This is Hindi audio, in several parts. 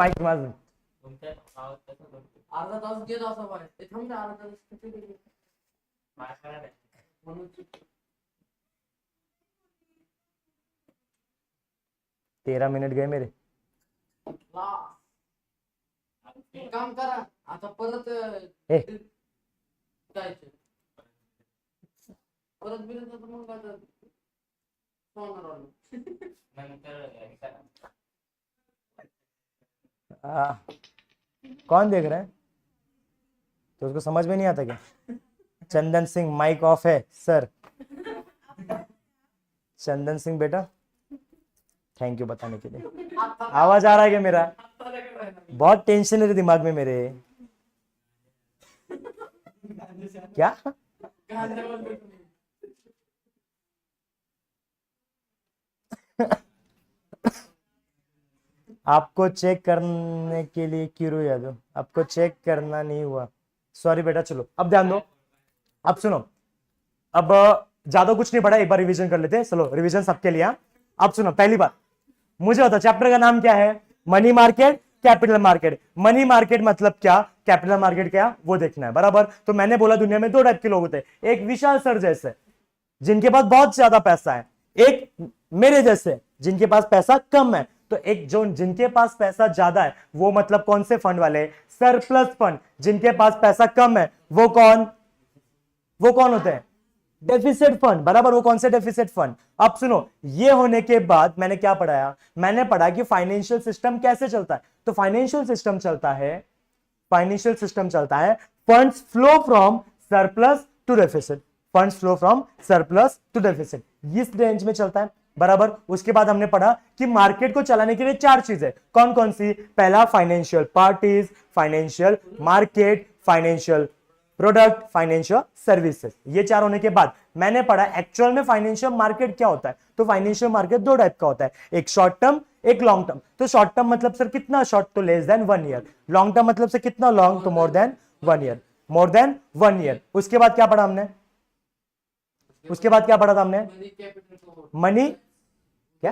माईक माझं अर्धा तास घेत असा बाय ते थांब अर्धा तास किती गेले म्हणून 13 मिनिट गए मेरे. एक काम करा आता परत ए जायचं परत बिरत तर मग आता सोनार कौन देख रहा है? तो उसको समझ में नहीं आता क्या? चंदन सिंह माइक ऑफ है सर. चंदन सिंह बेटा थैंक यू बताने के लिए. आवाज आ रहा है क्या मेरा? बहुत टेंशन है दिमाग में मेरे. क्या आपको चेक करने के लिए क्यों यादव? आपको चेक करना नहीं हुआ, सॉरी बेटा. चलो अब ध्यान दो, अब सुनो. अब ज्यादा कुछ नहीं पढ़ा, एक बार रिवीजन कर लेते हैं. चलो रिवीजन सबके लिए. अब सुनो, पहली बात मुझे बताओ चैप्टर का नाम क्या है? Money market, capital market. Money market मतलब क्या, कैपिटल मार्केट क्या, वो देखना है. बराबर. तो मैंने बोला दुनिया में दो टाइप के लोग होते हैं. एक विशाल सर जैसे जिनके पास बहुत ज्यादा पैसा है, एक मेरे जैसे जिनके पास पैसा कम है. तो एक जो जिनके पास पैसा ज्यादा है वो मतलब कौन से फंड वाले? Surplus fund. जिनके पास पैसा कम है वो कौन होते हैं? Deficit fund. बराबर. वो कौन से डेफिसिट फंड? अब सुनो, ये होने के बाद मैंने क्या पढ़ाया? मैंने पढ़ा कि फाइनेंशियल सिस्टम कैसे चलता है. तो फाइनेंशियल सिस्टम चलता है funds flow from surplus to deficit. Funds flow from surplus to deficit, इस रेंज में चलता है. बराबर. उसके बाद हमने पढ़ा कि मार्केट को चलाने के लिए चार चीजें. कौन कौन सी? पहला financial parties, financial market, financial product, financial services. ये चार होने के बाद मैंने पढ़ा एक्चुअल में फाइनेंशियल मार्केट क्या होता है. तो फाइनेंशियल मार्केट दो टाइप का होता है, एक शॉर्ट टर्म, एक लॉन्ग टर्म. तो शॉर्ट टर्म मतलब सर कितना शॉर्ट? तो less than 1 year. Long term मतलब से कितना लॉन्ग? तो more than 1 year. More than 1 year. उसके बाद क्या पढ़ा हमने? मनी क्या?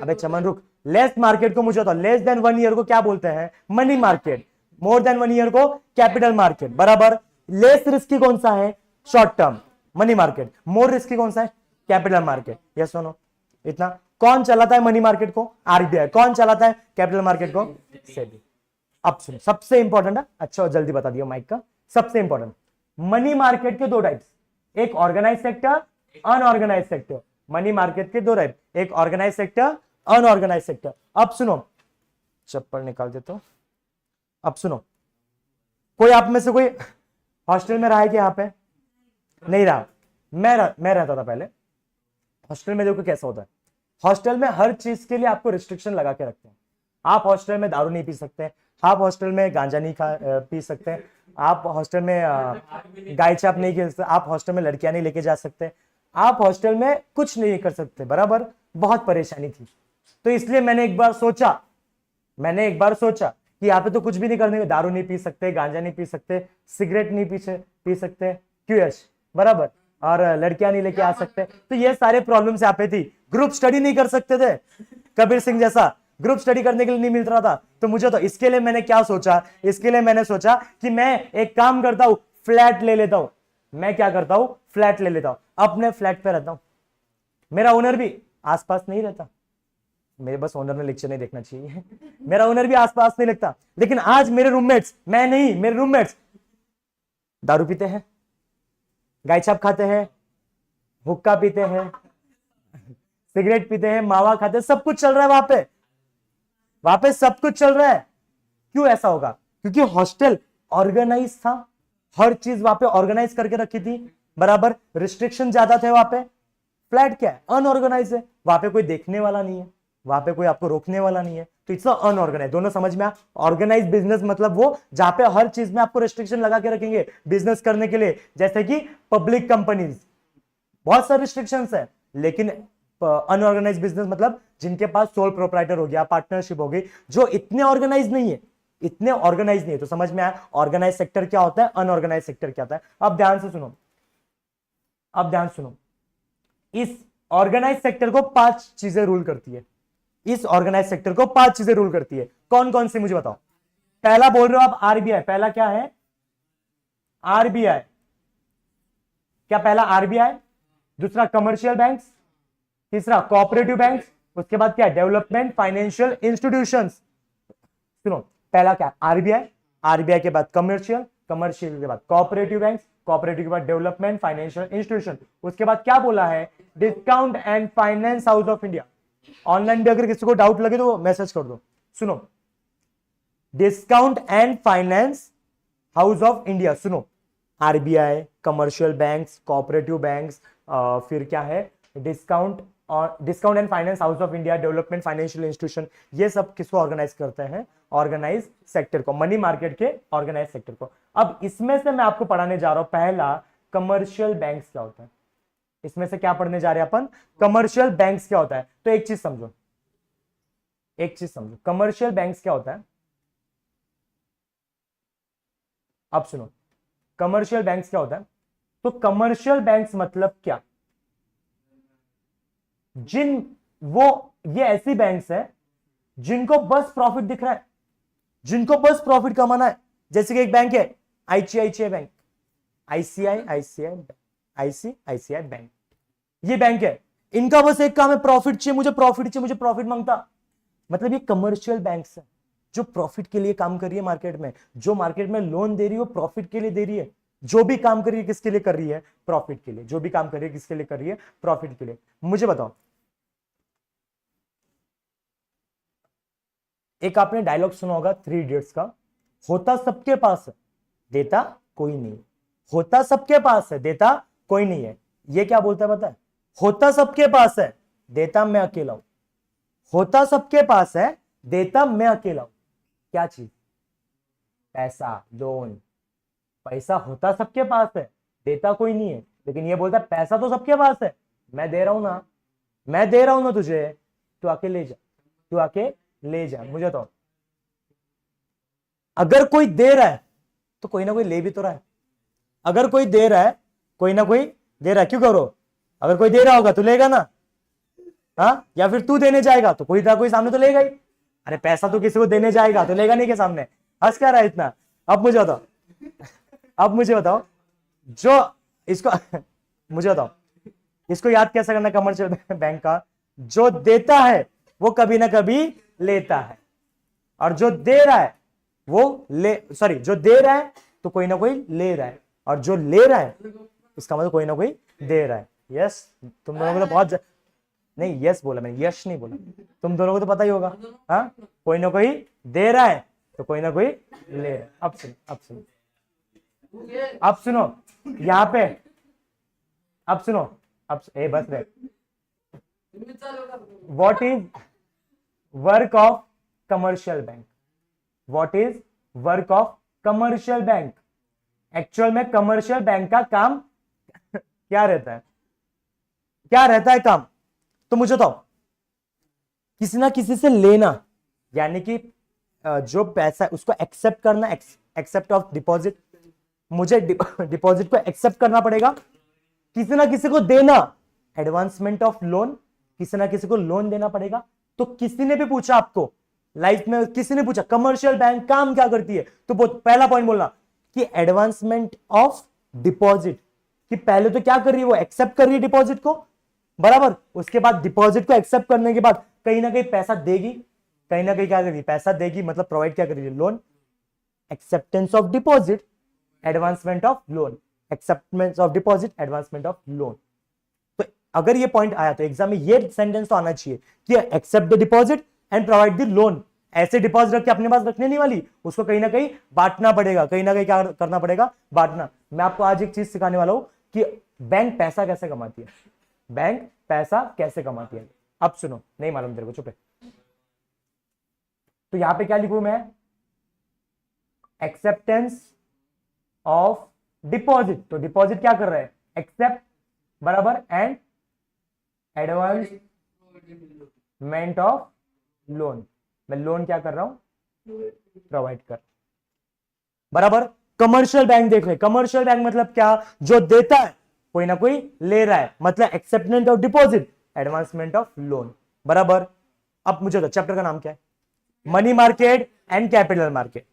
अबे चमन रुक. लेस मार्केट को मुझे बताओ, लेस देन 1 ईयर को क्या बोलते हैं? Money market. More than 1 year को कैपिटल मार्केट. बराबर. लेस रिस्की कौन सा है? Short term, money market. More risky कौन सा है? Capital market. यस सुनो, इतना. कौन चलाता है मनी मार्केट को? आरबीआई. कौन चलाता है कैपिटल मार्केट को? सेबी. अब सुनो, सबसे इंपॉर्टेंट है. अच्छा जल्दी बता दियो माइक का. सबसे इंपॉर्टेंट, मनी मार्केट के दो टाइप्स, एक organise sector, unorganised sector. Money market के दो टाइप, एक ऑर्गेनाइज सेक्टर, अनऑर्गेनाइज सेक्टर. अब सुनो, चप्पल निकाल देता हूं. अब सुनो, कोई आप में से कोई हॉस्टल में रहा है कि यहाँ पे नहीं रहा? मैं रहता था पहले हॉस्टल में. देखो कैसा होता है, हॉस्टल में हर चीज के लिए आपको रिस्ट्रिक्शन लगा के रखते हैं. आप हॉस्टल में दारू नहीं पी सकते, आप हॉस्टल में गांजा नहीं पी सकते, आप हॉस्टल में गाय छाप नहीं खेल सकते, आप हॉस्टल में लड़कियां नहीं लेके जा सकते, आप हॉस्टल में कुछ नहीं कर सकते. बराबर. बहुत परेशानी थी. तो इसलिए मैंने एक बार सोचा कि यहाँ पे तो कुछ भी नहीं करने, दारू नहीं पी सकते, गांजा नहीं पी सकते, सिगरेट नहीं पी सकते, क्यों यश? बराबर. और लड़कियां नहीं लेके आ सकते. तो ये सारे प्रॉब्लम्स यहाँ पे थी. ग्रुप स्टडी नहीं कर सकते थे, कबीर सिंह जैसा ग्रुप स्टडी करने के लिए नहीं मिल रहा था. तो मुझे तो इसके लिए मैंने क्या सोचा, इसके लिए मैंने सोचा कि मैं एक काम करता हूं, फ्लैट ले लेता हूं. मैं क्या करता हूं? फ्लैट ले लेता हूं. अपने फ्लैट पे रहता हूं. मेरा ओनर भी आसपास नहीं रहता. मेरे बस ओनर ने लेक्चर नहीं देखना चाहिए. मेरा ओनर भी आसपास नहीं लगता. लेकिन आज मेरे रूममेट्स, मैं नहीं, मेरे रूममेट्स दारू पीते हैं, गाय छाप खाते हैं, हुक्का पीते हैं, सिगरेट पीते हैं, मावा खाते हैं. सब कुछ चल रहा है वहां पे सब कुछ चल रहा है. क्यों ऐसा होगा? क्योंकि हॉस्टल ऑर्गेनाइज था, हर चीज वहां पे ऑर्गेनाइज करके रखी थी. बराबर. रिस्ट्रिक्शन ज्यादा थे वहां पे. फ्लैट क्या है? अनऑर्गेनाइज है. वहां पे कोई देखने वाला नहीं है, वहां पे कोई आपको रोकने वाला नहीं है. तो इट्स अनऑर्गेनाइज. दोनों समझ में आ? ऑर्गेनाइज बिजनेस मतलब वो जहां पे हर चीज में आपको रिस्ट्रिक्शन लगा के रखेंगे बिजनेस करने के लिए. जैसे कि पब्लिक कंपनीज, बहुत सारे रिस्ट्रिक्शंस है. लेकिन अनऑर्गेनाइज बिजनेस मतलब जिनके पास सोल प्रोप्राइटर हो गया, पार्टनरशिप हो गई, जो इतने ऑर्गेनाइज नहीं है. तो समझ में आया ऑर्गेनाइज सेक्टर क्या होता है, अनऑर्गेनाइज सेक्टर क्या होता है. अब ध्यान सुनो, इस ऑर्गेनाइज सेक्टर को 5 चीजें रूल करती है. इस ऑर्गेनाइज सेक्टर को 5 चीजें रूल करती है। कौन कौन सी मुझे बताओ। पहला बोल रहे हो आप आरबीआई, पहला क्या है? आरबीआई। क्या पहला आरबीआई? दूसरा कमर्शियल बैंक्स, तीसरा कोऑपरेटिव बैंक्स, उसके बाद क्या? Development financial institutions. सुनो, पहला क्या? आरबीआई, आरबीआई के बाद कमर्शियल, कमर्शियल के बाद कोऑपरेटिव बैंक्स, कोऑपरेटिव के बाद डेवलपमेंट फाइनेंशियल इंस्टीट्यूशन, उसके बाद क्या बोला है? Discount and finance house of India. Online भी अगर किसी को डाउट लगे तो मैसेज कर दो। सुनो, discount and finance house of India. सुनो, RBI, commercial banks, cooperative banks, फिर क्या है? Discount and finance house of India, development financial institution, ये सब किसको ऑर्गेनाइज करते हैं? ऑर्गेनाइज सेक्टर को, मनी मार्केट के ऑर्गेनाइज सेक्टर को। अब इसमें से मैं आपको पढ़ाने जा रहा हूं पहला, कमर्शियल बैंक्स क्या होता है। इसमें से क्या पढ़ने जा रहे हैं अपन? कमर्शियल बैंक्स क्या होता है। तो एक चीज समझो, एक चीज समझो, कमर्शियल बैंक्स क्या होता है। अब सुनो, कमर्शियल बैंक्स क्या होता है? तो कमर्शियल बैंक्स मतलब क्या? ये ऐसी बैंक्स हैं जिनको बस प्रॉफिट दिख रहा है, जिनको बस प्रॉफिट कमाना है। जैसे कि एक बैंक है आईसीआईसीआई बैंक, आईसीआईसीआई बैंक, ये बैंक है, इनका बस एक काम है प्रॉफिट चाहिए, मुझे प्रॉफिट चाहिए, मुझे प्रॉफिट मांगता। मतलब ये कमर्शियल बैंक्स है जो प्रॉफिट के लिए काम कर रही है मार्केट में, जो मार्केट में लोन दे रही है वो प्रॉफिट के लिए दे रही है। जो भी काम कर रही है किसके लिए कर रही है? प्रॉफिट के लिए। जो भी काम कर रही है किसके लिए कर रही है? प्रॉफिट के लिए। मुझे बताओ, एक आपने डायलॉग सुना होगा 3 इडियट्स का, होता सबके पास है देता कोई नहीं। होता सबके पास है देता कोई नहीं है। ये क्या बोलता है पता है? होता सबके पास है देता मैं अकेला हूं। होता सबके पास है देता मैं अकेला हूं। क्या चीज? पैसा, लोन। पैसा होता सबके पास है देता कोई नहीं है, लेकिन ये बोलता है पैसा तो सबके पास है, मैं दे रहा हूं ना, मैं दे रहा हूं ना तुझे, तू आके ले जा, तू आके ले जा। मुझे तो अगर कोई दे रहा है तो कोई ना कोई ले भी तो रहा है। अगर कोई दे रहा है, कोई ना कोई दे रहा है, क्यों करो? अगर कोई दे रहा होगा तो लेगा ना, हाँ? या फिर तू देने जाएगा तो कोई ना कोई सामने तो लेगा ही। अरे पैसा तो किसी को देने जाएगा तो लेगा नहीं के सामने, हंस क्या रहा है इतना? अब मुझे बताओ, अब मुझे बताओ, जो इसको मुझे बताओ, इसको याद कैसे करना कमर्शियल बैंक का? जो देता है वो कभी ना कभी लेता है, और जो दे रहा है वो जो दे रहा है तो कोई ना कोई ले रहा है, और जो ले रहा है इसका मतलब कोई ना कोई दे रहा है। यस, तुम दोनों को तो बहुत नहीं, यस बोला मैंने, यश नहीं बोला। तुम दोनों को तो पता ही होगा, हाँ? कोई ना कोई दे रहा है तो कोई ना कोई ले रहा है। अब सुनो, अब सुनो, अब सुनो यहां पे, अब सुनो, अब बस रहे। What is work of commercial bank? What is work of commercial bank? Actual में कमर्शियल बैंक का काम क्या रहता है? क्या रहता है काम? तो मुझे तो किसी ना किसी से लेना, यानी कि जो पैसा है उसको एक्सेप्ट करना, एक्सेप्ट ऑफ डिपॉजिट। मुझे डिपॉजिट को एक्सेप्ट करना पड़ेगा, किसी ना किसी को देना, एडवांसमेंट ऑफ लोन, किसी ना किसी को लोन देना पड़ेगा। तो किसी ने भी पूछा आपको लाइफ में, किसी ने पूछा कमर्शियल बैंक काम क्या करती है, तो पहला पॉइंट बोलना कि एडवांसमेंट ऑफ डिपॉजिट, कि पहले तो क्या कर रही है वो? एक्सेप्ट कर रही है डिपॉजिट को, बराबर। उसके बाद डिपॉजिट को एक्सेप्ट करने के बाद कहीं ना कहीं पैसा देगी, कहीं ना कहीं क्या करेगी? पैसा देगी, मतलब प्रोवाइड क्या करेगी? Loan. Acceptance of deposit, advancement of loan, acceptance of deposit, advancement of loan. तो अगर ये पॉइंट आया तो एग्जाम में ये सेंटेंस तो आना चाहिए कि accept the deposit and provide the loan. ऐसे डिपॉजिट रख के अपने पास रखने नहीं वाली, उसको कहीं ना कहीं बांटना पड़ेगा, कहीं ना कहीं क्या करना पड़ेगा? बांटना। मैं आपको आज एक चीज सिखाने वाला हूं कि बैंक पैसा कैसे कमाती है, बैंक पैसा कैसे कमाती है। अब सुनो, नहीं मालूम तेरे को, चुप है। तो यहां पे क्या लिखूं मैं? Acceptance of deposit. तो डिपॉजिट क्या कर रहा है? एक्सेप्ट, बराबर, एंड एडवांसमेंट ऑफ लोन। मैं लोन क्या कर रहा हूं? प्रोवाइड कर, बराबर। कमर्शियल बैंक देख रहे, कमर्शियल बैंक मतलब क्या? जो देता है कोई ना कोई ले रहा है, मतलब acceptance of deposit, advancement of loan, बराबर। अब मुझे तो चैप्टर का नाम क्या है, money market and capital market,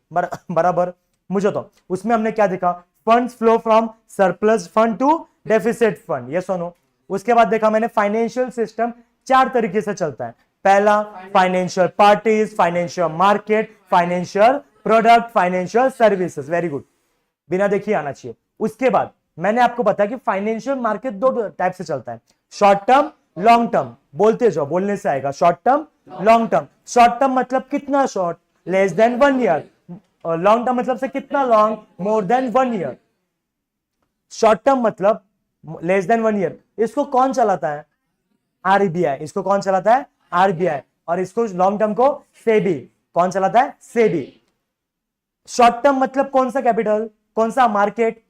बराबर। मुझे तो उसमें हमने क्या देखा, funds flow from surplus fund to deficit fund, ये सुनो। उसके बाद देखा मैंने फाइनेंशियल सिस्टम 4 तरीके से चलता है। पहला financial parties, financial market, financial product, financial services, very good, बिना देखिए आना चाहिए। उसके बाद मैंने आपको बताया कि फाइनेंशियल मार्केट 2 टाइप से चलता है, शॉर्ट टर्म, लॉन्ग टर्म। बोलते जाओ, बोलने से आएगा, short term, long term. Short term मतलब कितना शॉर्ट, लेस देन 1 ईयर, और लॉन्ग टर्म मतलब से कितना long, more than 1 year. Short term मतलब लेस देन 1 ईयर, इसको कौन चलाता है, आरबीआई। इसको कौन चलाता है, आरबीआई। और इसको लॉन्ग टर्म को सेबी, कौन चलाता है, सेबी। शॉर्ट टर्म मतलब कौन सा कैपिटल, कौन सा मार्केट,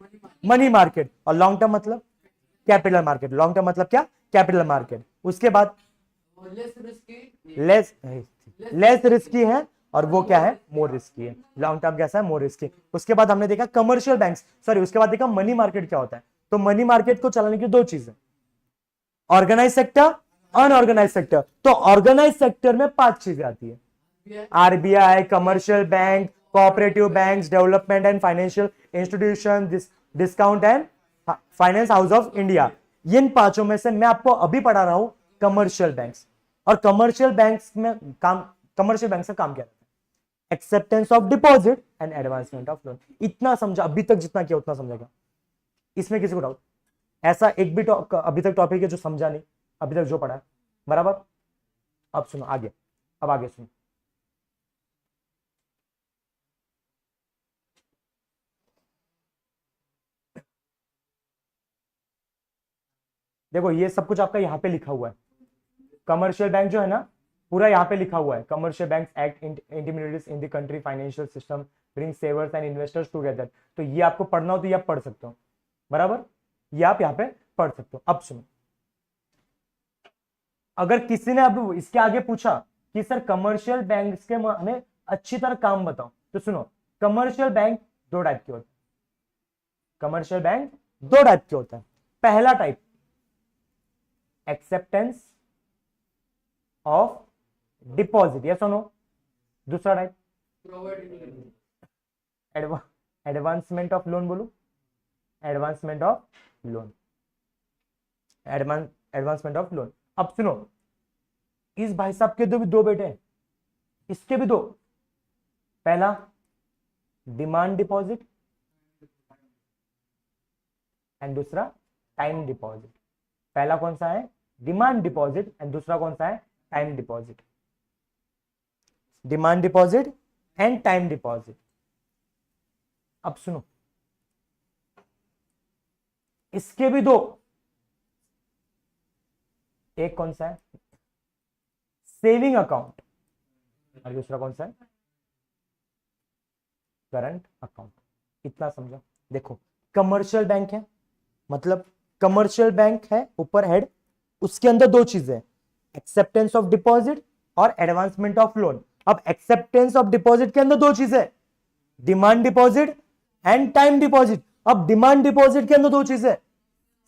मनी मार्केट। और लॉन्ग टर्म मतलब कैपिटल मार्केट। लॉन्ग टर्म मतलब क्या, कैपिटल मार्केट। उसके बाद लेस रिस्की, लेस रिस्की है, और वो क्या है, मोर रिस्की है। लॉन्ग टर्म कैसा है, मोर रिस्की। उसके बाद हमने देखा कमर्शियल बैंक्स, सॉरी उसके बाद देखा मनी मार्केट क्या होता है। तो मनी मार्केट को चलाने की 2 चीजें, ऑर्गेनाइज सेक्टर, अनऑर्गेनाइज सेक्टर। तो ऑर्गेनाइज सेक्टर में 5 चीजें आती है, RBI, commercial bank, cooperative banks, development and financial institution, discount and finance house of India. इन 5 में से मैं आपको अभी पढ़ा रहा हूं कमर्शियल बैंक्स। और कमर्शियल बैंक्स में काम, कमर्शियल बैंक का काम क्या है, acceptance of deposit and advancement of loan. इतना समझा, अभी तक जितना किया उतना समझेगा। इसमें किसी को डाउट, ऐसा एक भी अभी तक टॉपिक है जो समझा नहीं अभी तक जो पढ़ा है, बराबर। अब सुनो आगे, अब आगे सुनो। देखो ये सब कुछ आपका यहां पे लिखा हुआ है, कमर्शियल बैंक जो है ना पूरा यहाँ पे लिखा हुआ है, commercial bank act intermediates in the country financial system bring सेवर्स and investors together. तो ये आपको पढ़ना हो तो ये आप पढ़ सकते हो, बराबर, ये आप यहाँ पे पढ़ सकते हो। अब सुनो, अगर किसी ने अब इसके आगे पूछा कि सर कमर्शियल बैंक के हमें अच्छी तरह काम बताओ, तो सुनो, कमर्शियल बैंक 2 टाइप के होते हैं। कमर्शियल बैंक 2 टाइप के होता है। पहला type acceptance of deposit, yes और नो। दूसरा टाइप एडवांसमेंट ऑफ लोन, बोलो advancement of loan, advancement of loan. अब सुनो, इस भाई साहब के भी 2 बेटे हैं, इसके भी 2। पहला डिमांड डिपॉजिट एंड दूसरा टाइम डिपॉजिट। पहला कौन सा है, डिमांड डिपॉजिट, एंड दूसरा कौन सा है, time deposit. Demand deposit and time deposit. अब सुनो, इसके भी 2, एक कौन सा है, सेविंग अकाउंट, और दूसरा कौन सा है, करंट अकाउंट। इतना समझो। देखो कमर्शियल बैंक है, मतलब कमर्शियल बैंक है ऊपर हेड, उसके अंदर 2 चीजें, एक्सेप्टेंस ऑफ डिपॉजिट और एडवांसमेंट ऑफ लोन। अब एक्सेप्टेंस ऑफ डिपॉजिट के अंदर 2 चीजें, demand deposit and time deposit. अब डिमांड डिपॉजिट के अंदर 2 चीजें,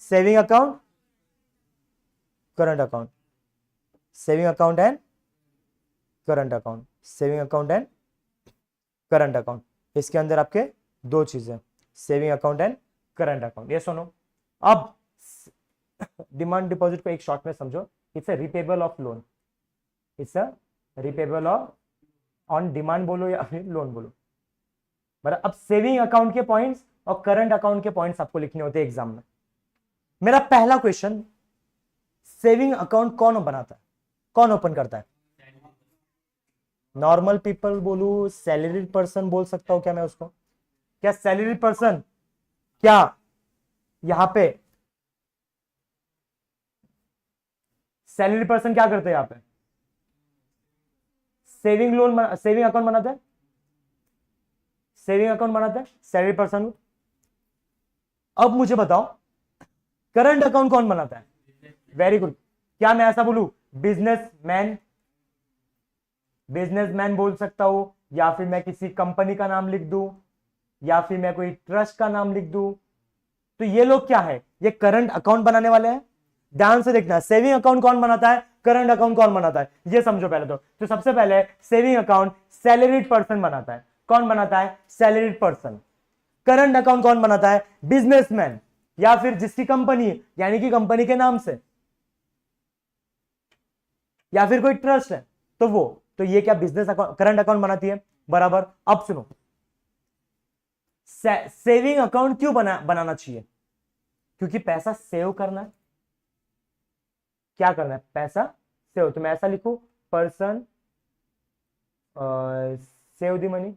saving account, current account, saving account and current account, saving account and current account. इसके अंदर आपके 2 चीजें, saving account and current account, ये सुनो। अब डिमांड डिपॉजिट को एक शॉर्ट में समझो, it's a repayable of loan, it's a repayable of on demand बोलो या फिर लोन बोलो, बराबर। अब सेविंग अकाउंट के पॉइंट्स और करंट अकाउंट के पॉइंट्स आपको लिखने होते हैं एग्जाम में। मेरा पहला क्वेश्चन, सेविंग अकाउंट कौन बनाता है, कौन ओपन करता है, नॉर्मल पीपल बोलू, सैलरी पर्सन बोल सकता हूं क्या मैं उसको, क्या सैलरी पर्सन, क्या यहां पे सैलरी पर्सन क्या करते हैं, यहां पे सेविंग लोन, सेविंग अकाउंट बनाते हैं, सेविंग अकाउंट बनाते हैं सैलरी पर्सन। अब मुझे बताओ करंट अकाउंट कौन बनाता है, वेरी गुड। क्या मैं ऐसा बोलूं, बिजनेसमैन, बिजनेसमैन बोल सकता हूं, या फिर मैं किसी कंपनी का नाम लिख दूं, या फिर मैं कोई ट्रस्ट का नाम लिख दूं। तो ये लोग क्या है, ये करंट अकाउंट बनाने वाले हैं। ध्यान से देखना, सेविंग अकाउंट कौन बनाता है, करंट अकाउंट कौन बनाता है ये समझो पहले तो सबसे पहले सेविंग अकाउंट सैलरीड पर्सन बनाता है। कौन बनाता है? Salaried person. करंट अकाउंट कौन बनाता है? बिजनेसमैन या फिर जिसकी कंपनी है, यानी कि कंपनी के नाम से, या फिर कोई ट्रस्ट है तो वो। तो ये क्या बिजनेस अकाउंट, करंट अकाउंट बनाती है, बराबर। अब सुनो, सेविंग अकाउंट क्यों बनाना चाहिए? क्योंकि पैसा सेव करना है। क्या करना है? पैसा सेव। तो मैं ऐसा लिखूं, पर्सन सेव द मनी,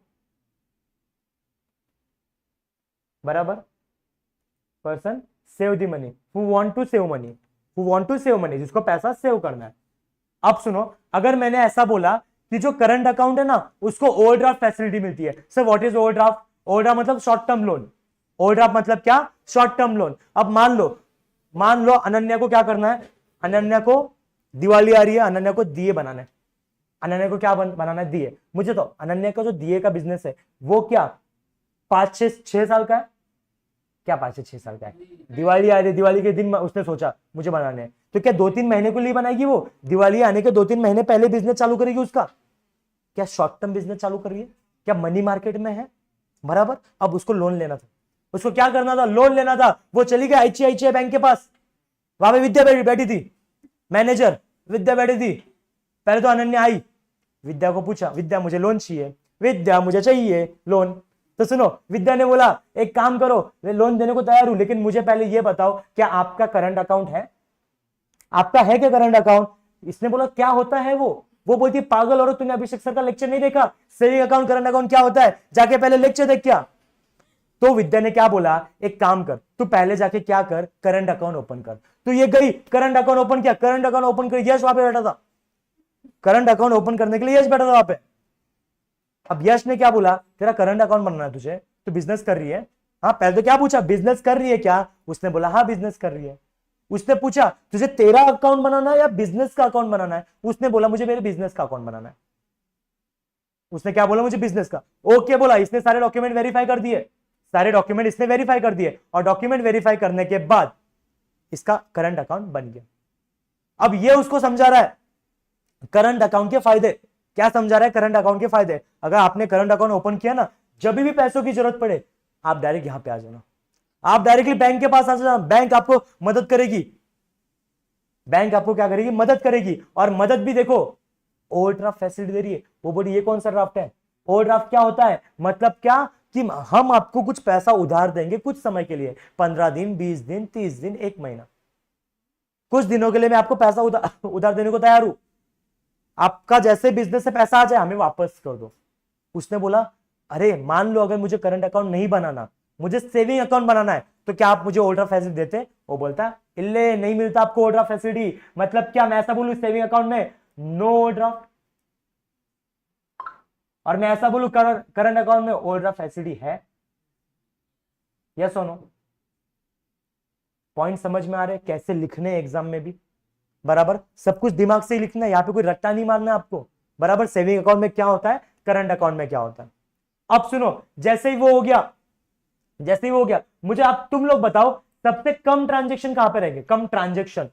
बराबर। Person save the money, who want to save money, who want to save money, जिसको पैसा सेव करना है। अब सुनो, अगर मैंने ऐसा बोला कि जो करंट अकाउंट है ना उसको ओवरड्राफ्ट फैसिलिटी मिलती है। Sir what is overdraft? Overdraft मतलब शॉर्ट टर्म लोन। ओवरड्राफ्ट मतलब क्या? Short term loan. अब मान लो अनन्या को क्या करना है? अनन्या को दिवाली आ रही है, अनन्या को दिए बनाना है। अनन्या को क्या बनाना है? दिए। मुझे तो अनन्या का जो दिए का बिजनेस है वो क्या 5-6 साल का है? क्या 5-6 साल का है? दिवाली आ रही है, दिवाली के दिन उसने सोचा मुझे बनाने हैं, तो क्या 2-3 महीने के लिए बनाएगी वो? दिवाली आने के 2-3 महीने पहले बिजनेस चालू करेगी उसका? क्या शॉर्ट टर्म बिजनेस चालू कर रही है? क्या मनी मार्केट में है, बराबर। अब उसको लोन लेना था, उसको क्या करना था? लोन लेना था। वो चली गई आईसीआईसीआई बैंक के पास, वहां पे विद्या बैठी थी, मैनेजर विद्या बैठी थी। पहले तो अनन्या आई, विद्या को पूछा, विद्या मुझे लोन चाहिए, विद्या मुझे चाहिए लोन। तो सुनो, विद्या ने बोला एक काम करो, मैं लोन देने को तैयार हूं, लेकिन मुझे पहले ये बताओ क्या आपका करंट अकाउंट है? आपका है क्या करंट अकाउंट? इसने बोला क्या होता है वो बोलती है पागल औरत, तूने अभिषेक सर का लेक्चर नहीं देखा? सेविंग अकाउंट करंट अकाउंट क्या होता है, जाके पहले लेक्चर देख। क्या तो विद्या ने क्या बोला, एक काम कर, तू पहले जाके क्या कर, करंट अकाउंट ओपन कर। तो ये गई, करंट अकाउंट ओपन किया, करंट अकाउंट ओपन कर, यश वहां पे बैठा था, करंट अकाउंट ओपन करने के लिए यश बैठा था वहां पे। अब यश ने क्या बोला, तेरा करंट अकाउंट बनना है तुझे, तू बिजनेस कर रही है? हाँ, पहले तो क्या पूछा, बिजनेस कर रही है क्या? उसने बोला हाँ बिजनेस कर रही है। उसने पूछा तुझे तेरा अकाउंट बनाना है या बिजनेस का अकाउंट बनाना है? उसने बोला मुझे मेरे बिजनेस का अकाउंट बनाना है। उसने क्या बोला, मुझे बिजनेस का। ओके बोला, इसने सारे डॉक्यूमेंट वेरीफाई कर दिए, सारे डॉक्यूमेंट इसने वेरीफाई कर दिए, और डॉक्यूमेंट वेरीफाई करने के बाद इसका करंट अकाउंट बन गया। अब ये उसको समझा रहा है करंट अकाउंट के फायदे। क्या समझा रहा है? करंट अकाउंट के फायदे। अगर आपने करंट अकाउंट ओपन किया ना, जब भी पैसों की जरूरत पड़े आप डायरेक्ट यहां पे आ जाना, आप डायरेक्टली बैंक के पास आ जाना, बैंक आपको मदद करेगी। बैंक आपको क्या करेगी? मदद करेगी। और मदद भी देखो, ओवरड्राफ्ट फैसिलिटी दे रही है। वो बोली ये कौन सा ड्राफ्ट है? ओवरड्राफ्ट क्या होता है? मतलब क्या कि हम आपको कुछ पैसा उधार देंगे कुछ समय के लिए, 15 दिन, 20 दिन, 30 दिन, 1 महीना, कुछ दिनों के लिए मैं आपको पैसा उधार देने को तैयार हूं। आपका जैसे बिजनेस से पैसा आ जाए हमें वापस कर दो। उसने बोला अरे मान लो अगर मुझे करंट अकाउंट नहीं बनाना, मुझे सेविंग अकाउंट बनाना है, तो क्या आप मुझे ओवरड्राफ्ट फैसिलिटी देते? वो बोलता इल्ले नहीं मिलता आपको ओवरड्राफ्ट फैसिलिटी। मतलब क्या मैं ऐसा बोलूं सेविंग अकाउंट में नो ओवरड्राफ्ट, और मैं ऐसा बोलूं करंट अकाउंट में ओवरड्राफ्ट फैसिलिटी है? यस और नो? पॉइंट समझ में आ रहे कैसे लिखने एग्जाम में भी, बराबर। सब कुछ दिमाग से ही लिखना है, यहां पे कोई रट्टा नहीं मारना है आपको, बराबर। सेविंग अकाउंट में क्या होता है, करंट अकाउंट में क्या होता है। अब सुनो, जैसे ही वो हो गया, जैसे ही वो हो गया, मुझे आप तुम लोग बताओ सबसे कम ट्रांजेक्शन कहां पे रहेंगे? कम ट्रांजेक्शन।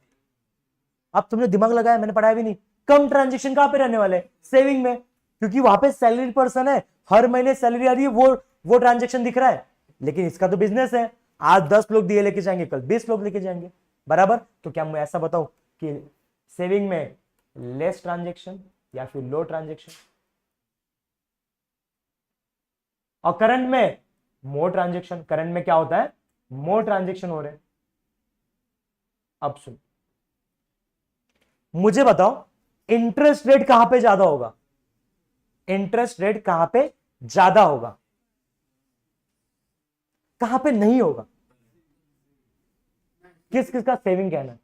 अब तुमने दिमाग लगाया, मैंने पढ़ाया भी नहीं। कम ट्रांजेक्शन कहां पे रहने वाले? सेविंग में, क्योंकि वहां पे सैलरी पर्सन है, हर महीने सैलरी आ रही है, वो ट्रांजेक्शन दिख रहा है। लेकिन इसका तो बिजनेस है, आज 10 लोग दिए लेके जाएंगे, कल 20 लोग लेके जाएंगे, बराबर। तो क्या मैं ऐसा बताऊं कि सेविंग में लेस ट्रांजेक्शन या फिर लो ट्रांजेक्शन, और करंट में मोर ट्रांजेक्शन? करंट में क्या होता है? मोर ट्रांजेक्शन हो रहे हैं। अब सुन, मुझे बताओ इंटरेस्ट रेट कहां पे ज्यादा होगा? इंटरेस्ट रेट कहां पे ज्यादा होगा, कहां पे नहीं होगा? किस किस का सेविंग कहना है?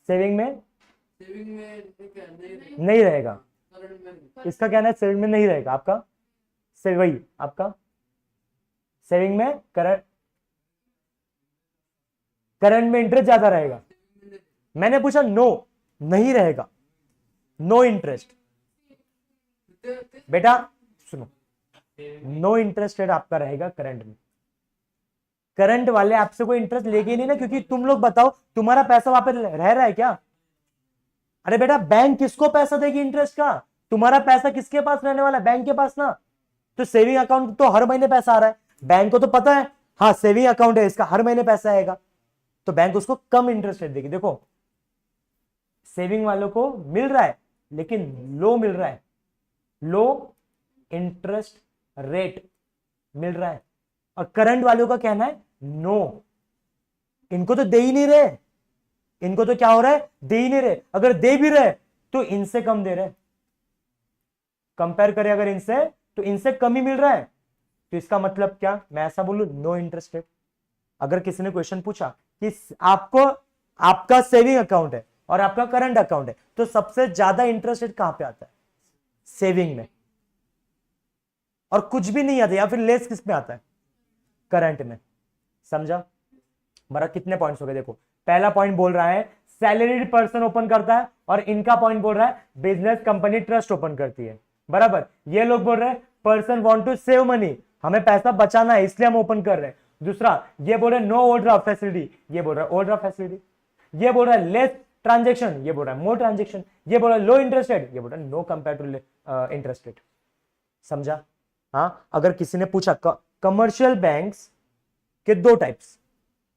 सेविंग में नहीं रहेगा। इसका कहना है सेविंग में नहीं रहेगा। आपका वही आपका सेविंग में करंट में इंटरेस्ट ज्यादा रहेगा। मैंने पूछा नो, नहीं रहेगा, नो इंटरेस्ट। बेटा सुनो, नो इंटरेस्ट रेट आपका रहेगा करंट में। करंट वाले आपसे कोई इंटरेस्ट लेके ही नहीं ना, क्योंकि तुम लोग बताओ तुम्हारा पैसा वहां पे रह रहा है क्या? अरे बेटा बैंक किसको पैसा देगी इंटरेस्ट का? तुम्हारा पैसा किसके पास रहने वाला है? बैंक के पास ना। तो सेविंग अकाउंट तो हर महीने पैसा आ रहा है, बैंक को तो पता है हाँ सेविंग अकाउंट है इसका हर महीने पैसा आएगा, तो बैंक उसको कम इंटरेस्ट रेट देगी। देखो सेविंग वालों को मिल रहा है लेकिन लो मिल रहा है, लो इंटरेस्ट रेट मिल रहा है। और करंट वालों का कहना है नो, इनको तो दे ही नहीं रहे, इनको तो क्या हो रहा है, दे ही नहीं रहे। अगर दे भी रहे तो इनसे कम दे रहे, कंपेयर करें अगर इनसे तो इनसे कम ही मिल रहा है। तो इसका मतलब क्या, मैं ऐसा बोलूं नो इंटरेस्ट रेट। अगर किसी ने क्वेश्चन पूछा कि आपको आपका सेविंग अकाउंट है और आपका करंट अकाउंट है तो सबसे ज्यादा इंटरेस्ट रेट कहां पे आता है? सेविंग में। और कुछ भी नहीं आता, या फिर लेस किस में आता है? करंट में। समझा? हमारा कितने पॉइंट्स हो गए? देखो पहला पॉइंट बोल रहा है सैलरीड पर्सन ओपन करता है, और इनका पॉइंट बोल रहा है बिजनेस कंपनी ट्रस्ट ओपन करती है। बराबर। ये लोग बोल रहे हैं person want to save money, हमें पैसा बचाना है इसलिए हम ओपन कर रहे हैं। दूसरा ये बोल रहे हैं नो ओवरड्राफ्ट फैसिलिटी, ये बोल रहा है ओवरड्राफ्ट फैसिलिटी। ये बोल रहा है लेस ट्रांजेक्शन, ये बोल रहा है मोर ट्रांजेक्शन। ये बोल रहा है लो इंटरेस्ट रेट, ये बोल रहा है no compare to interest rate. समझा? हाँ, अगर किसी ने पूछा कमर्शियल बैंक्स के दो types,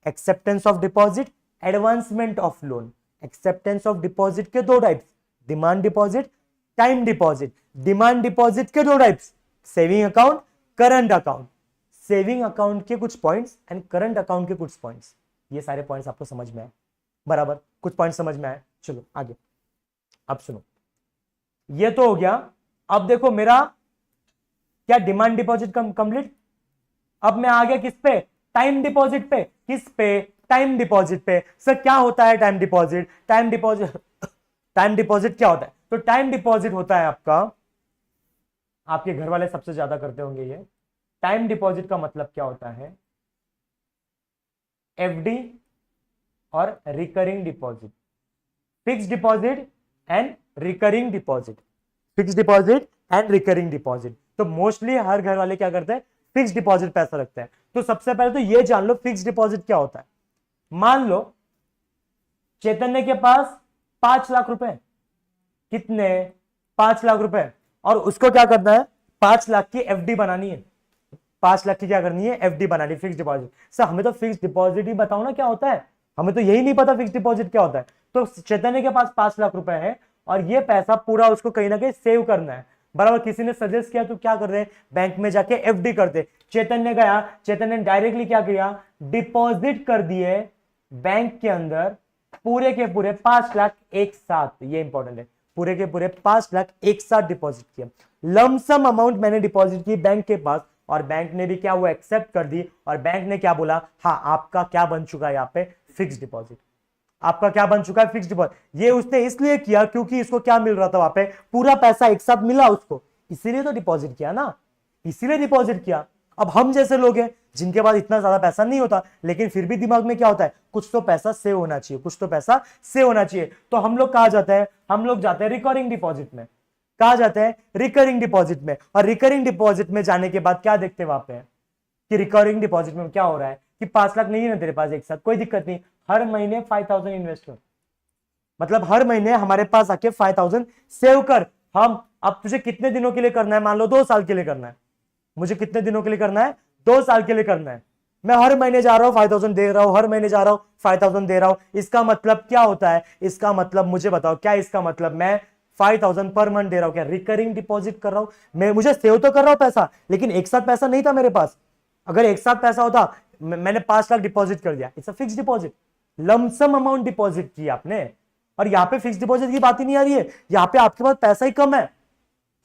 acceptance of deposit, advancement of loan. Acceptance of deposit के दो types, demand deposit, time deposit. Demand deposit के दो types, saving account, current account. Saving account के कुछ पॉइंट्स एंड करंट अकाउंट के कुछ पॉइंट्स। ये सारे पॉइंट्स आपको समझ में आए? बराबर, कुछ पॉइंट समझ में आए। चलो आगे, अब सुनो, ये तो हो गया। अब देखो मेरा क्या डिमांड डिपॉजिट कंप्लीट। अब मैं आ गया किस पे? टाइम डिपॉजिट पे। किस पे? टाइम डिपॉजिट पे। सर क्या होता है time deposit? Time deposit time deposit क्या होता है? तो टाइम डिपॉजिट होता है आपका, आपके घर वाले सबसे ज्यादा करते होंगे ये। टाइम डिपॉजिट का मतलब क्या होता है? एफडी और recurring deposit, fix deposit and recurring deposit. Fix deposit and recurring deposit. तो मोस्टली हर घर वाले क्या करते हैं? फिक्स डिपॉजिट पैसा रखते हैं। तो सबसे पहले तो ये जान लो फिक्स डिपॉजिट क्या होता है। मान लो चैतन्य के पास 5 लाख रुपए, कितने? 5 लाख रुपए, और उसको क्या करना है? 5 लाख की एफडी बनानी है। 5 लाख की क्या करनी है? एफडी बनानी, फिक्स डिपॉजिट। सर हमें तो फिक्स डिपॉजिट ही बताओ ना क्या होता है, हमें तो यही नहीं पता फिक्स डिपॉजिट क्या होता है। तो चैतन्य के पास 5 लाख रुपए है और ये पैसा पूरा उसको कहीं ना कहीं सेव करना है। बराबर। किसी ने सजेस्ट किया तो क्या कर रहे हैं? बैंक में जाके एफडी करते। चैतन्य गया, चैतन्य ने डायरेक्टली क्या किया? डिपॉजिट कर दिए बैंक के अंदर पूरे के पूरे 5 लाख एक साथ। ये इंपॉर्टेंट है, पूरे के पूरे 5 लाख एक साथ डिपॉजिट किया। लमसम अमाउंट मैंने डिपॉजिट की बैंक के पास, और बैंक ने भी क्या हुआ? एक्सेप्ट कर दी। और बैंक ने क्या बोला? हाँ आपका क्या बन चुका है यहाँ पे? Fix deposit. आपका क्या बन चुका है? Fix deposit. ये उसने इसलिए किया क्योंकि इसको क्या मिल रहा था वहां पे? पूरा पैसा एक साथ मिला उसको, इसीलिए तो डिपॉजिट किया ना, इसीलिए डिपॉजिट किया। अब हम जैसे लोग हैं जिनके पास इतना ज्यादा पैसा नहीं होता, लेकिन फिर भी दिमाग में क्या होता है? कुछ तो पैसा सेव होना चाहिए, कुछ तो पैसा सेव होना चाहिए। तो हम लोग कहा जाते हैं? हम लोग जाते हैं रिकरिंग डिपॉजिट में। कहा जाते हैं? रिकरिंग डिपॉजिट में। और रिकरिंग डिपॉजिट में जाने के बाद क्या देखते हैं वहां पे कि रिकरिंग डिपॉजिट में क्या हो रहा है कि 5 लाख नहीं है ना तेरे पास एक साथ, कोई दिक्कत नहीं, हर महीने 5000 इन्वेस्ट कर। मतलब हर महीने हमारे पास आके 5000 सेव कर। हम अब तुझे कितने दिनों के लिए करना है? मान लो 2 साल के लिए करना है। मुझे कितने दिनों के लिए करना है? 2 साल के लिए करना है। मैं हर महीने जा रहा हूं 5000 दे रहा हूं, हर महीने जा रहा हूं 5000 दे रहा हूं। इसका मतलब क्या होता है? इसका मतलब मुझे बताओ क्या इसका मतलब? मैं 5000 पर मंथ दे रहा हूं, क्या रिकरिंग डिपॉजिट कर रहा हूं मैं? मुझे सेव तो कर रहा हूं पैसा, लेकिन एक साथ पैसा नहीं था मेरे पास। अगर एक साथ पैसा होता, मैंने 5 लाख डिपॉजिट कर दिया, it's a fix deposit. Lump sum amount deposit की आपने। और यहां पे फिक्स डिपॉजिट की बात ही नहीं आ रही है, यहां पे आपके पास पैसा ही कम है,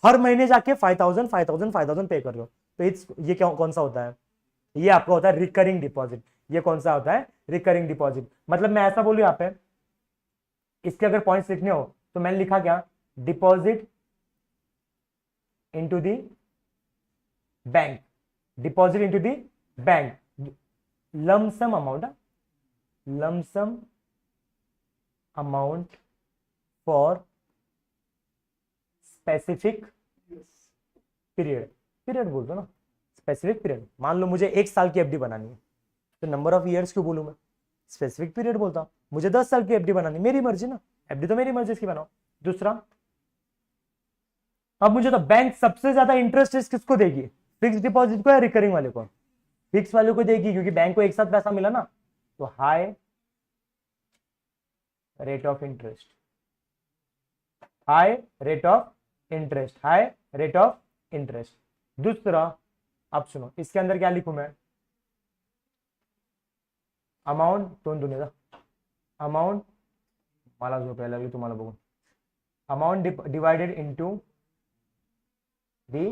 हर महीने जाके 5000 5000 5000 पे कर रहे हो। तो इट्स ये कौन सा होता है? ये आपका होता है रिकरिंग डिपॉजिट। ये कौन सा होता है? Recurring deposit. मतलब मैं ऐसा बोलूं यहां पे, इसके अगर पॉइंट्स लिखने हो तो मैंने लिखा क्या? Deposit into the bank, deposit into the bank, lump sum amount, lump sum amount for specific period. Period बोल दो ना, स्पेसिफिक पीरियड। मान लो मुझे 1 साल की एफडी बनानी है, तो नंबर ऑफ ईयर्स क्यों बोलूं मैं, स्पेसिफिक पीरियड बोलता हूं। मुझे 10 साल की एफडी बनानी, मेरी मर्जी ना, एफडी तो मेरी मर्जी इसकी बनाओ। दूसरा, अब मुझे तो बैंक सबसे ज्यादा इंटरेस्ट किसको देगी, फिक्स डिपॉजिट को या रिकरिंग वाले को, फिक्स वाले को देगी, क्योंकि बैंक को एक साथ पैसा मिला ना, तो high rate of interest, high rate of interest, high rate of interest. दूसरा, अब सुनो इसके अंदर क्या लिखूं मैं, अमाउंट दोन दुनिया का अमाउंट, मला जो पहले लागली तुम्हाला बघून, amount divided into the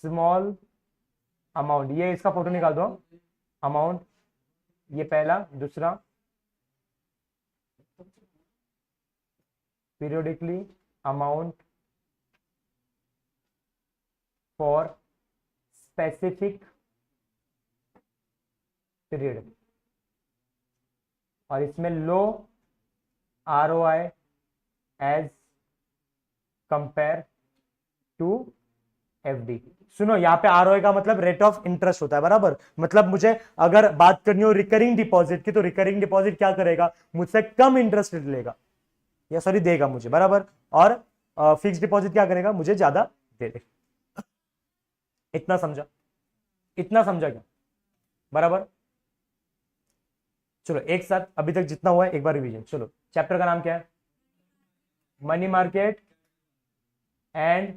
small amount, ये इसका फोटो निकाल दो, अमाउंट ये पहला। दूसरा, periodically amount for specific period, और इसमें low ROI as compare to FD। सुनो यहाँ पे ROI का मतलब रेट ऑफ इंटरेस्ट होता है, बराबर। मतलब मुझे अगर बात करनी हो रिकरिंग डिपॉजिट की, तो रिकरिंग डिपॉजिट क्या करेगा, मुझसे कम इंटरेस्ट रेट लेगा, या सॉरी देगा मुझे, बराबर। और फिक्स डिपॉजिट क्या करेगा, मुझे ज्यादा दे दे। इतना समझा, इतना समझा क्या, बराबर। चलो एक साथ अभी तक जितना हुआ है एक बार रिवीजन। चलो चैप्टर का नाम क्या है, money market and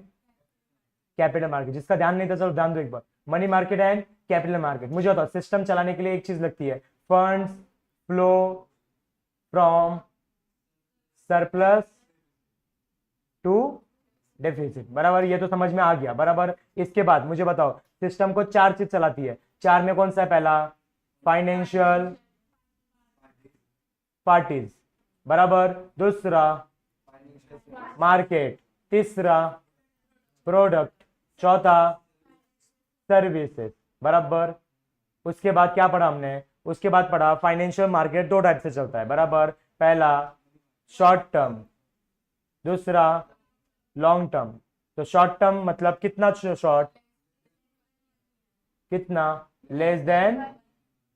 capital market. जिसका ध्यान नहीं था चलो ध्यान दो एक बार, money market and capital market. मुझे बताओ सिस्टम चलाने के लिए एक चीज लगती है, funds flow from surplus to deficit, बराबर। ये तो समझ में आ गया, बराबर। इसके बाद मुझे बताओ सिस्टम को चार चीज चलाती है, चार में कौन सा है, पहला फाइनेंशियल पार्टीज, बराबर। दूसरा मार्केट, तीसरा प्रोडक्ट, चौथा सर्विसेज, बराबर। उसके बाद क्या पढ़ा हमने, उसके बाद पढ़ा फाइनेंशियल मार्केट दो टाइप से चलता है, बराबर। पहला शॉर्ट टर्म, दूसरा लॉन्ग टर्म। तो शॉर्ट टर्म मतलब कितना शॉर्ट, कितना लेस देन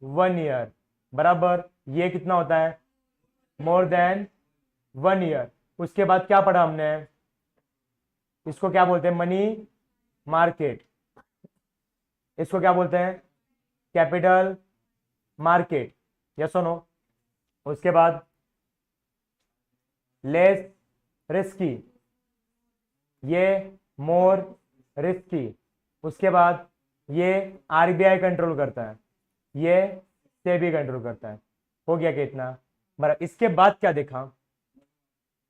1 ईयर, बराबर। ये कितना होता है, मोर देन 1 ईयर। उसके बाद क्या पढ़ा हमने, इसको क्या बोलते हैं, मनी मार्केट, इसको क्या बोलते हैं, कैपिटल मार्केट, यस और नो। उसके बाद लेस रिस्की, ये मोर रिस्की। उसके बाद ये RBI कंट्रोल करता है, ये सेबी कंट्रोल करता है। हो गया कितना, बराबर। इसके बाद क्या देखा,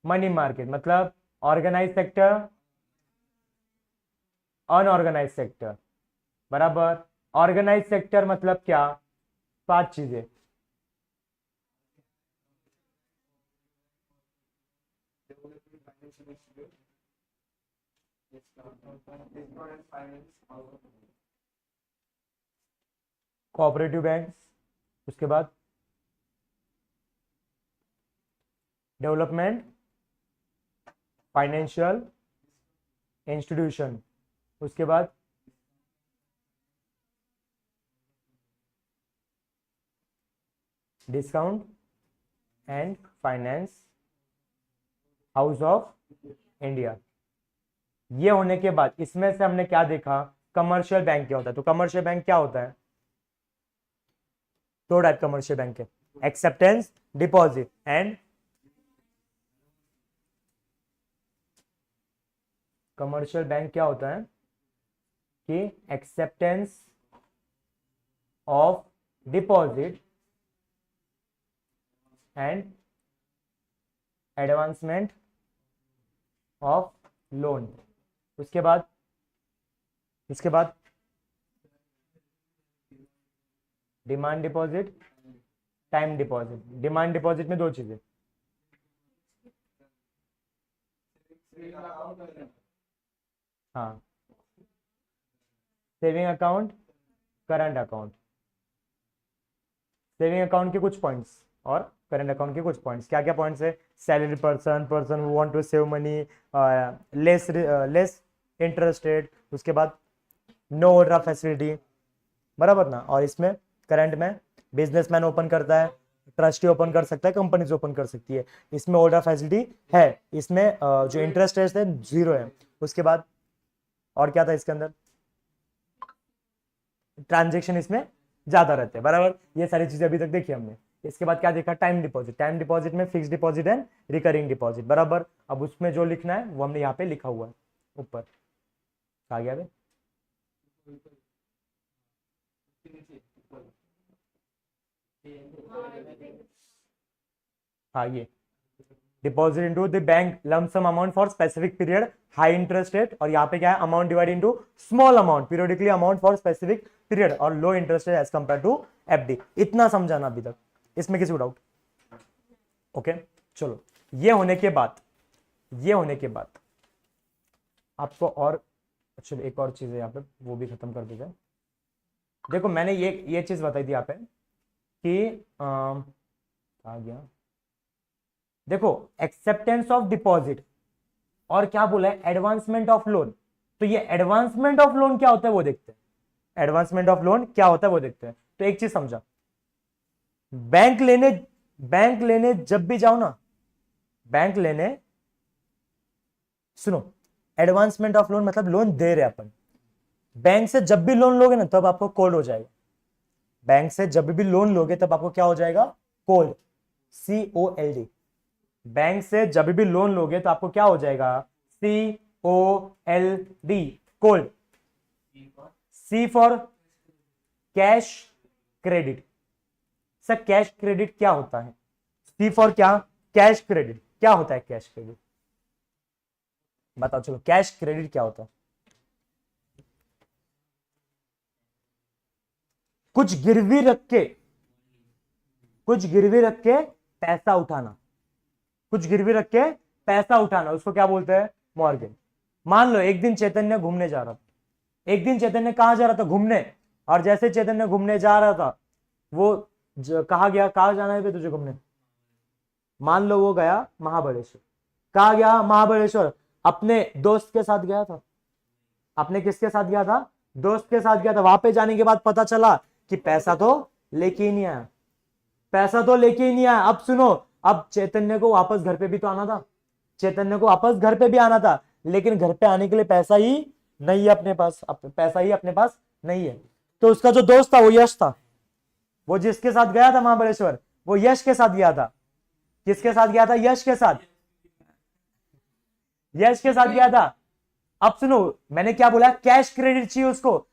मनी मार्केट मतलब ऑर्गेनाइज सेक्टर, अनऑर्गेनाइज सेक्टर, बराबर। ऑर्गेनाइज सेक्टर मतलब क्या, 5 चीजें, कोऑपरेटिव बैंक, उसके बाद डेवलपमेंट फाइनेंशियल इंस्टीट्यूशन, उसके बाद discount and finance house of India. ये होने के बाद इसमें से हमने क्या देखा, कमर्शियल बैंक क्या होता है। तो कमर्शियल बैंक क्या होता है, दो टाइप कमर्शियल बैंक है, acceptance deposit and commercial bank क्या होता है कि acceptance of deposit and advancement of loan. उसके बाद demand deposit, time deposit. Demand deposit में दो चीजें, हाँ, saving account, current account. Saving account के कुछ पॉइंट्स और करंट अकाउंट के कुछ पॉइंट्स, क्या क्या पॉइंट्स है, salary person who want to save money, less interest rate, उसके बाद नो ओवरड्राफ्ट फैसिलिटी, बराबर ना। और इसमें करंट में बिजनेसमैन ओपन करता है, ट्रस्टी ओपन कर सकता है, कंपनीज ओपन कर सकती है। इसमें ओवरड्राफ्ट फैसिलिटी है, इसमें जो इंटरेस्ट रेट है 0 है। उसके बाद और क्या था इसके अंदर, ट्रांजेक्शन इसमें ज्यादा रहते हैं, बराबर। ये सारी चीजें अभी तक देखी हमने। इसके बाद क्या देखा, टाइम डिपॉजिट। टाइम डिपॉजिट में fix deposit and recurring deposit, बराबर। अब उसमें जो लिखना है वो हमने यहाँ पे लिखा हुआ है ऊपर, आ गया बे? हाँ, ये deposit into the bank lump sum amount for specific period, high interest rate, और यहाँ पे क्या है, amount divide into small amount, periodically amount for specific period, और low interest rate as compare to FD. इतना समझाना अभी तक, इसमें किसी को डाउट? ओके, चलो। ये होने के बाद आपको और अच्छा एक और चीज है यहाँ पे, वो भी खत्म कर दीजिए। देखो मैंने ये चीज बताई थी यहाँ पे कि आ गया, देखो एक्सेप्टेंस ऑफ डिपॉजिट और क्या बोला है, एडवांसमेंट ऑफ लोन। तो ये एडवांसमेंट ऑफ लोन क्या होता है वो देखते हैं। एडवांसमेंट ऑफ लोन क्या होता है वो देखते हैं। तो एक चीज समझा, बैंक लेने जब भी जाओ ना, बैंक लेने, सुनो, एडवांसमेंट ऑफ लोन मतलब लोन दे रहे अपन। बैंक से जब भी लोन लोगे ना तब आपको कोल्ड हो जाएगा। बैंक से जब भी लोन लोगे तब आपको क्या हो जाएगा, कोल्ड, COLD। बैंक से जब भी लोन लोगे तो आपको क्या हो जाएगा, COLD, cold. C for cash credit. Sir cash credit क्या होता है? C फॉर क्या, कैश क्रेडिट क्या होता है? कैश क्रेडिट बताओ, चलो कैश क्रेडिट क्या होता है? कुछ गिरवी रख के पैसा उठाना, कुछ गिरवी रख के पैसा उठाना, उसको क्या बोलते हैं, मॉर्गेज। मान लो एक दिन चैतन्य घूमने जा रहा था, एक दिन चैतन्य कहां जा रहा था, घूमने, और जैसे चैतन्य घूमने जा रहा था वो कहा गया, कहा जाना है तुझे घूमने, मान लो वो गया महाबलेश्वर। कहा गया, महाबलेश्वर, अपने दोस्त के साथ गया था। अपने किसके साथ गया था, दोस्त के साथ गया था। वहां पे जाने के बाद पता चला कि पैसा तो लेके ही नहीं आया, पैसा तो लेके ही नहीं आया। अब सुनो, अब चैतन्य को वापस घर पे भी तो आना था, चैतन्य को वापस घर पे भी आना था, लेकिन घर पे आने के लिए पैसा ही नहीं है अपने पास, पैसा ही अपने पास नहीं है। तो उसका जो दोस्त था वो यश था, वो जिसके साथ गया था महाबलेश्वर, वो यश के साथ गया था। किसके साथ गया था, यश के साथ, यश के साथ गया था। अब सुनो, मैंने क्या बोला, कैश क्रेडिट चाहिए उसको,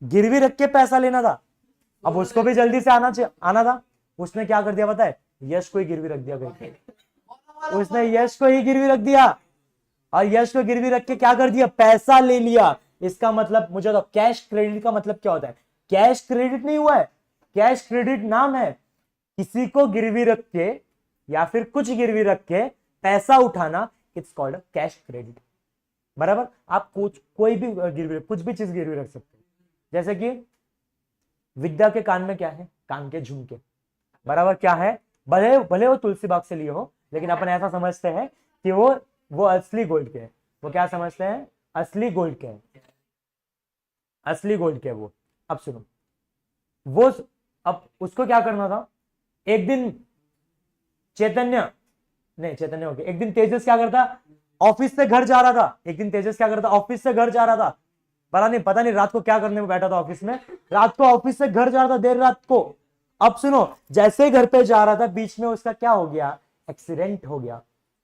गिरवी रख के पैसा लेना था। अब उसको भी जल्दी से आना था। उसने क्या कर दिया पता है, यश को ही गिरवी रख दिया कहीं, उसने यश को ही गिरवी रख दिया, और यश को गिरवी रख के क्या कर दिया, पैसा ले लिया। इसका मतलब मुझे तो कैश क्रेडिट का मतलब क्या होता है, कैश क्रेडिट नहीं हुआ है, कैश क्रेडिट नाम है, किसी को गिरवी रख के या फिर कुछ गिरवी रख के पैसा उठाना, इट्स कॉल्ड कैश क्रेडिट, बराबर। आप कोई भी गिरवी, कुछ भी चीज गिरवी रख सकते हैं। जैसे कि विद्या के कान में क्या है, कान के झुमके, बराबर, क्या है, भले भले वो तुलसी बाग से लिए हो, लेकिन अपन ऐसा समझते हैं कि वो असली गोल्ड के हैं। वो क्या समझते हैं, असली गोल्ड के हैं, असली गोल्ड के वो। अब सुनो, वो अब उसको क्या करना था, एक दिन चैतन्य हो गया, एक दिन तेजस क्या करता, ऑफिस से घर जा रहा था, एक दिन तेजस क्या करता, ऑफिस से घर जा रहा था, पता नहीं रात को क्या करने में बैठा था ऑफिस में, रात को ऑफिस से घर जा रहा था देर रात को। अब सुनो, जैसे ही घर पे जा रहा था बीच में उसका क्या हो गया, एक्सीडेंट हो गया।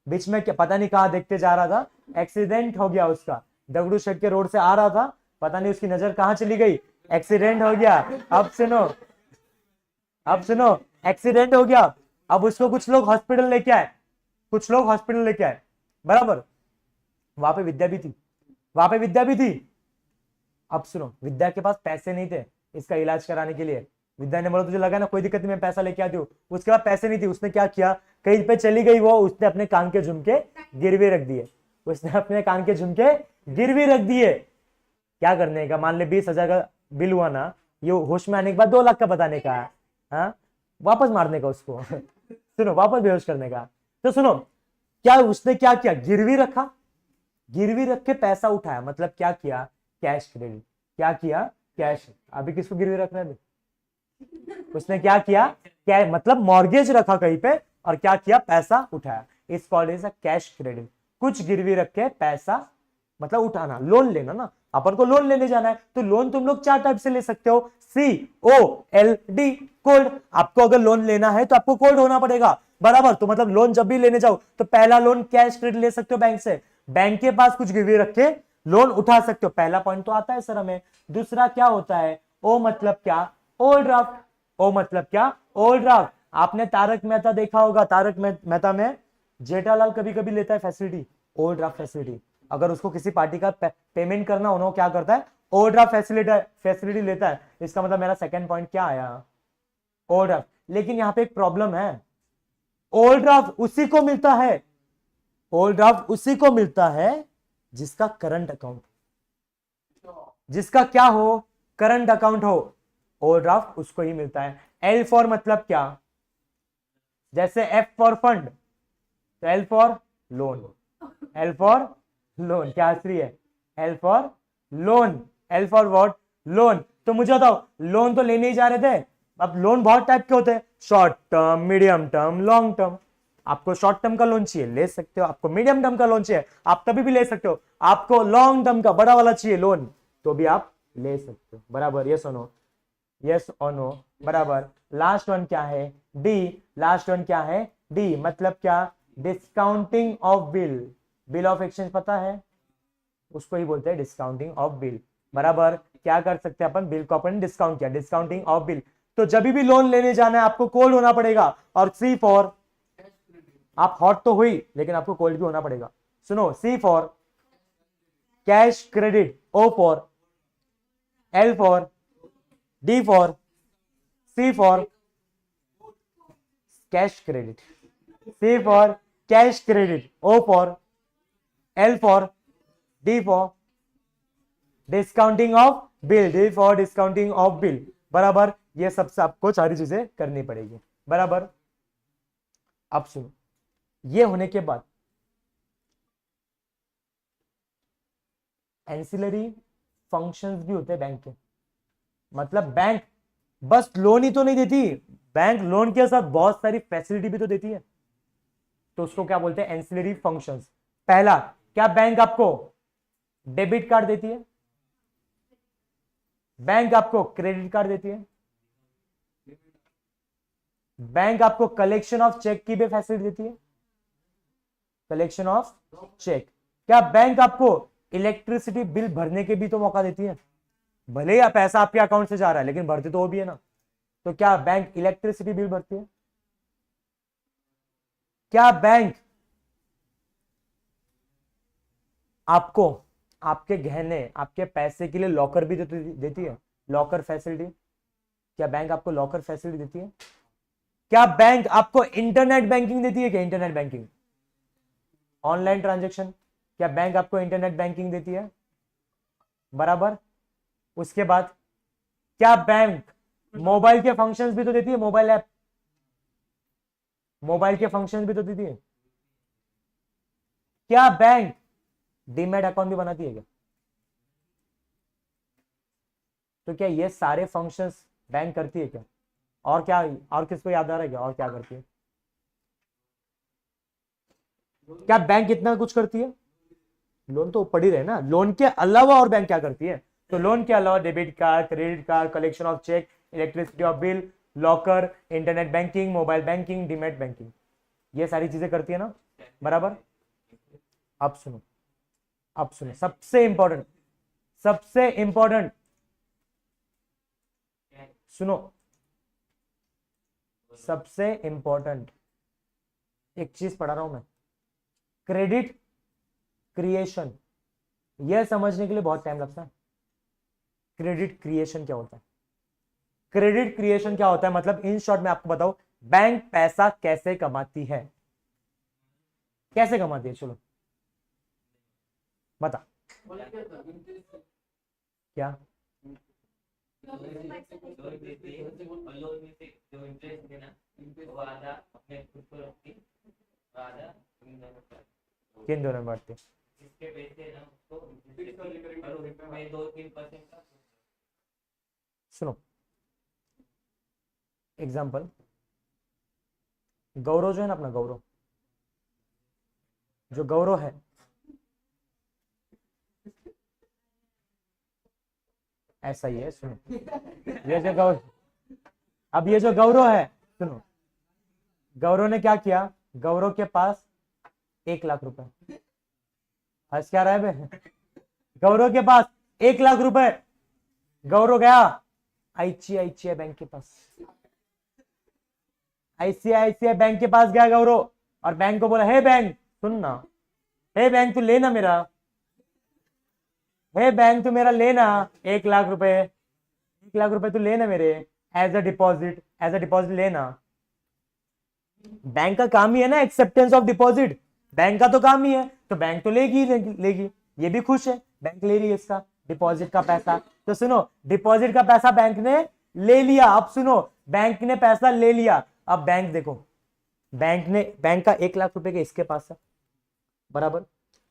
बीच में क्या पता नहीं कहां देखते जा रहा था, एक्सीडेंट हो गया उसका। दगड़ू शेख के रोड से आ रहा था, पता नहीं उसकी नजर कहां चली गई, एक्सीडेंट हो गया। अब सुनो, एक्सीडेंट हो गया। अब उसको कुछ लोग हॉस्पिटल लेके आए, बराबर। वहां पे विद्या भी थी, अब सुनो, विद्या के पास पैसे नहीं थे इसका इलाज कराने के लिए। विद्या ने बोला तुझे लगा ना कोई दिक्कत नहीं, मैं पैसा लेके आती हूँ। उसके बाद पैसे नहीं थी, उसने क्या किया, कहीं पे चली गई वो, उसने अपने कान के झुमके गिरवी रख दिए, क्या करने का, मान ले 20,000 का बिल हुआ ना, ये होश में आने के बाद 2 लाख का बताने का, हाँ, वापस मारने का उसको सुनो, वापस बेहोश करने का। तो सुनो, क्या उसने क्या किया, गिरवी रख के पैसा उठाया, मतलब क्या किया, कैश क्रेडिट। क्या किया, कैश। अभी किसको गिरवी रखना है, उसने क्या किया, क्या मतलब मॉर्गेज रखा कहीं पे और क्या किया, पैसा उठाया। इस called is a cash credit. कुछ गिरवी रख के पैसा मतलब उठाना, लोन लेना ना, अपन को लोन लेने जाना है तो लोन तुम लोग चार टाइप से ले सकते हो, COLD, कोल्ड। आपको अगर लोन लेना है तो आपको कोल्ड होना पड़ेगा, बराबर। तो मतलब लोन जब भी लेने जाओ तो पहला लोन कैश क्रेडिट ले सकते हो बैंक से, बैंक के पास कुछ गिरवी रख के लोन उठा सकते हो। पहला पॉइंट तो आता है सर हमें। दूसरा क्या होता है, ओ मतलब क्या, ओवरड्राफ्ट। ओ मतलब क्या, ओवरड्राफ्ट। आपने तारक मेहता देखा होगा, तारक मेहता में जेठालाल कभी कभी लेता है फैसिलिटी, ओवरड्राफ्ट फैसिलिटी। अगर उसको किसी पार्टी का पेमेंट करना हो ना, क्या करता है, ओवरड्राफ्ट फैसिलिटी लेता है। इसका मतलब मेरा सेकंड पॉइंट क्या आया, ओवरड्राफ्ट। लेकिन यहां पे एक प्रॉब्लम है, ओवरड्राफ्ट उसी को मिलता है, ओवरड्राफ्ट उसी को मिलता है जिसका करंट अकाउंट, जिसका क्या हो, करंट अकाउंट हो, ओवरड्राफ्ट उसको ही मिलता है। एल फॉर मतलब क्या, जैसे एफ फॉर फंड तो L for loan, L for loan, क्या आंसर है, L for loan. L for what, loan. तो मुझे बताओ, लोन तो लेने ही जा रहे थे। अब लोन बहुत टाइप के होते हैं, short term, medium term, long term. आपको शॉर्ट टर्म का लोन चाहिए ले सकते हो, आपको मीडियम टर्म का लोन चाहिए आप तभी भी ले सकते हो, आपको लॉन्ग टर्म का बड़ा वाला चाहिए लोन तो भी आप ले सकते हो, बराबर। यस और नो, यस और नो, बराबर। लास्ट वन क्या है, डी। लास्ट वन क्या है, डी मतलब क्या, discounting of bill. Bill of exchange पता है, उसको ही बोलते हैं डिस्काउंटिंग ऑफ बिल, बराबर। क्या कर सकते हैं अपन, बिल को अपन डिस्काउंट किया, डिस्काउंटिंग ऑफ बिल। तो जब भी लोन लेने जाना है आपको कोल्ड होना पड़ेगा। और सी फॉर, आप हॉट तो हुई लेकिन आपको कोल्ड भी होना पड़ेगा। सुनो, C for cash credit, O for, L for, D for, C for cash credit, C for cash credit, O for, L for, D for discounting of bill, D for discounting of bill, बराबर। ये सबसे आपको सारी चीजें करनी पड़ेगी, बराबर। अब सुनो, ये होने के बाद एंसिलरी फंक्शंस भी होते हैं बैंक के। मतलब बैंक बस लोन ही तो नहीं देती, बैंक लोन के साथ बहुत सारी फैसिलिटी भी तो देती है, तो उसको क्या बोलते हैं, एंसिलरी फंक्शंस। पहला, क्या बैंक आपको डेबिट कार्ड देती है, बैंक आपको क्रेडिट कार्ड देती है, बैंक आपको कलेक्शन ऑफ चेक की भी फैसिलिटी देती है, कलेक्शन ऑफ चेक। क्या बैंक आपको इलेक्ट्रिसिटी बिल भरने के भी तो मौका देती है, भले ही पैसा आपके अकाउंट से जा रहा है लेकिन भरती तो वो भी है ना। तो क्या बैंक इलेक्ट्रिसिटी बिल भरती है, क्या बैंक आपको आपके गहने, आपके पैसे के लिए लॉकर भी देती है, लॉकर फैसिलिटी। क्या बैंक आपको लॉकर फैसिलिटी देती है, क्या बैंक आपको इंटरनेट बैंकिंग देती है, क्या इंटरनेट बैंकिंग, ऑनलाइन ट्रांजैक्शन, क्या बैंक आपको इंटरनेट बैंकिंग देती है, बराबर। उसके बाद क्या बैंक मोबाइल के फंक्शंस भी तो देती है, मोबाइल ऐप, मोबाइल के फंक्शंस भी तो देती है। क्या बैंक डीमैट अकाउंट भी बनाती है क्या, तो क्या ये सारे फंक्शंस बैंक करती है क्या, और क्या, और किसको याद आ रहा है क्या, और क्या करती है, क्या बैंक इतना कुछ करती है, लोन तो पड़ी रहे ना, लोन के अलावा और बैंक क्या करती है, तो लोन के अलावा debit card, credit card, collection of cheque, electricity of bill, locker, internet banking, mobile banking, demat banking, ये सारी चीजें करती है ना, बराबर। अब सुनो, अब सुनो, सबसे इंपॉर्टेंट, सबसे इंपॉर्टेंट, सुनो, सबसे इंपॉर्टेंट एक चीज पढ़ा रहा हूं मैं, क्रेडिट क्रिएशन। यह समझने के लिए बहुत टाइम लगता है, क्रेडिट क्रिएशन क्या होता है, क्रेडिट क्रिएशन क्या होता है, मतलब इन शॉर्ट में आपको बताओ, बैंक पैसा कैसे कमाती है, कैसे कमाती है, चलो बता, क्या, किन दोनों में बांटते, सुनो, एग्जाम्पल, गौरव जो है ना अपना गौरव, जो गौरव है, ऐसा ही है, सुनो, ये जो गौरव, अब ये जो गौरव है, सुनो, गौरव ने क्या किया, गौरव के पास 1 लाख रुपए, हंस क्या रहा है बे? गौरव के पास 1 लाख रुपए, गौरव गया आईसीआईसीआई बैंक के पास, आईसीआईसीआई बैंक के पास गया गौरव, और बैंक को बोला, हे बैंक सुन ना, हे बैंक तू लेना मेरा, हे बैंक तू मेरा लेना 1 लाख रुपए, 1 लाख रुपए तू लेना मेरे, as a deposit, as a deposit लेना। बैंक का काम ही है ना एक्सेप्टेंस ऑफ डिपॉजिट, बैंक का तो काम ही है, तो बैंक तो लेगी लेगी, ये भी खुश है, बैंक ले रही है इसका डिपॉजिट का पैसा। तो सुनो, डिपॉजिट का पैसा बैंक ने ले लिया, अब सुनो, बैंक ने पैसा ले लिया, अब बैंक देखो, बैंक का 1 लाख रुपए के इसके पास है, बराबर।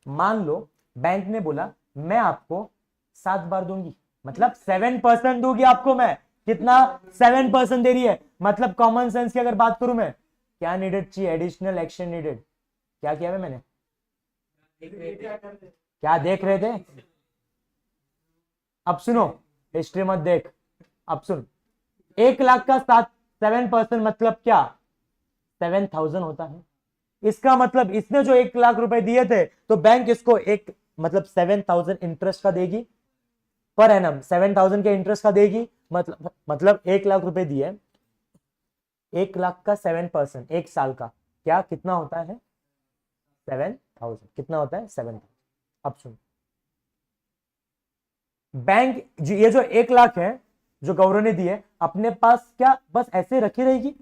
मान लो बैंक ने बोला मैं आपको 7 बार दूंगी, मतलब 7% दूंगी आपको मैं, कितना 7% दे रही है, मतलब कॉमन सेंस की अगर बात करूं मैं, क्या नीडेड चाहिए, एडिशनल एक्शन नीडेड, क्या किया है मैंने, क्या देख रहे थे, अब सुनो, हिस्ट्री मत देख, अब सुन, 1 लाख का 7% मतलब क्या, 7,000 होता है, इसका मतलब इसने जो 1 लाख रुपए दिए थे, तो बैंक इसको एक मतलब 7,000 इंटरेस्ट का देगी पर एनम, 7,000 के इंटरेस्ट का देगी, मतलब 1 लाख रुपए दिए, 1 लाख का 7%, एक साल का क्या कितना होता है, 7,000, कितना होता है 7,000। अब सुन, बैंक ये जो 1 लाख है जो गौरव ने दिए अपने पास, क्या बस ऐसे रखी रहेगी,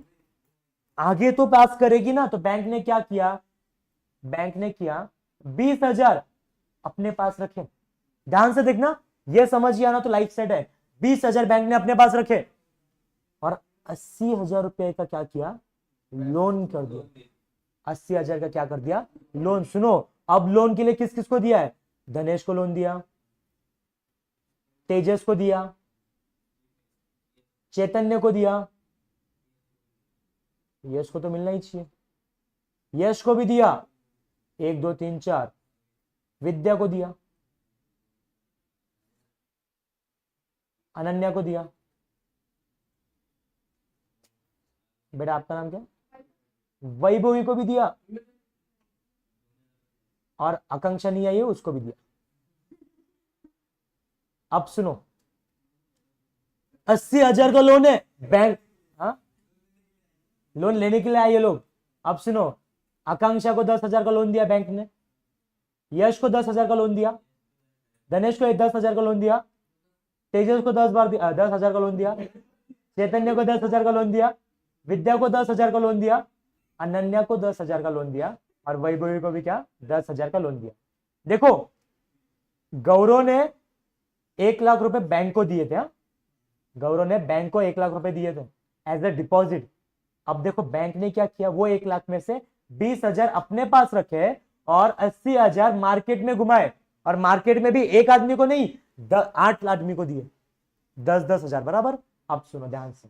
आगे तो पास करेगी ना, तो बैंक ने क्या किया, बैंक ने किया 20,000 अपने पास रखे, ध्यान से देखना, ये समझ गया ना तो लाइफ सेट है, 20,000 बैंक ने अपने पास रखे, और 80,000 रुपए का क्या किया, लोन कर दिया, 80,000 का क्या कर दिया, लोन। सुनो, अब लोन के लिए किस किस को दिया है, धनेश को लोन दिया, तेजस को दिया, चैतन्य को दिया, यश को तो मिलना ही चाहिए, यश को भी दिया, 1 2 3 4, विद्या को दिया, अनन्या को दिया, बेटा आपका नाम क्या, वैभवी को भी दिया, और आकांक्षा नहीं आई है उसको भी दिया। अब सुनो, 80,000 का लोन है बैंक, हाँ लोन लेने के लिए आए ये लोग। अब सुनो, आकांक्षा को 10,000 का लोन दिया बैंक ने, यश को 10,000 का लोन दिया, धनेश को 10,000 का लोन दिया, तेजस को 10,000 का लोन दिया, चैतन्य को 10,000 का लोन दिया, विद्या को 10,000 का लोन दिया, अनन्या को 10,000 का लोन दिया, और वैभवी को भी क्या 10,000 का लोन दिया। देखो, गौरव ने 1 लाख रुपए बैंक को दिए थे, गौरव ने बैंक को 1 लाख रुपए दिए थे एज ए डिपॉजिट। अब देखो बैंक ने क्या किया, वो 1 लाख में से 20,000 अपने पास रखे और 80,000 मार्केट में घुमाए, और मार्केट में भी एक आदमी को नहीं 8 आदमी को दिए, 10,000 बराबर। अब सुनो ध्यान से,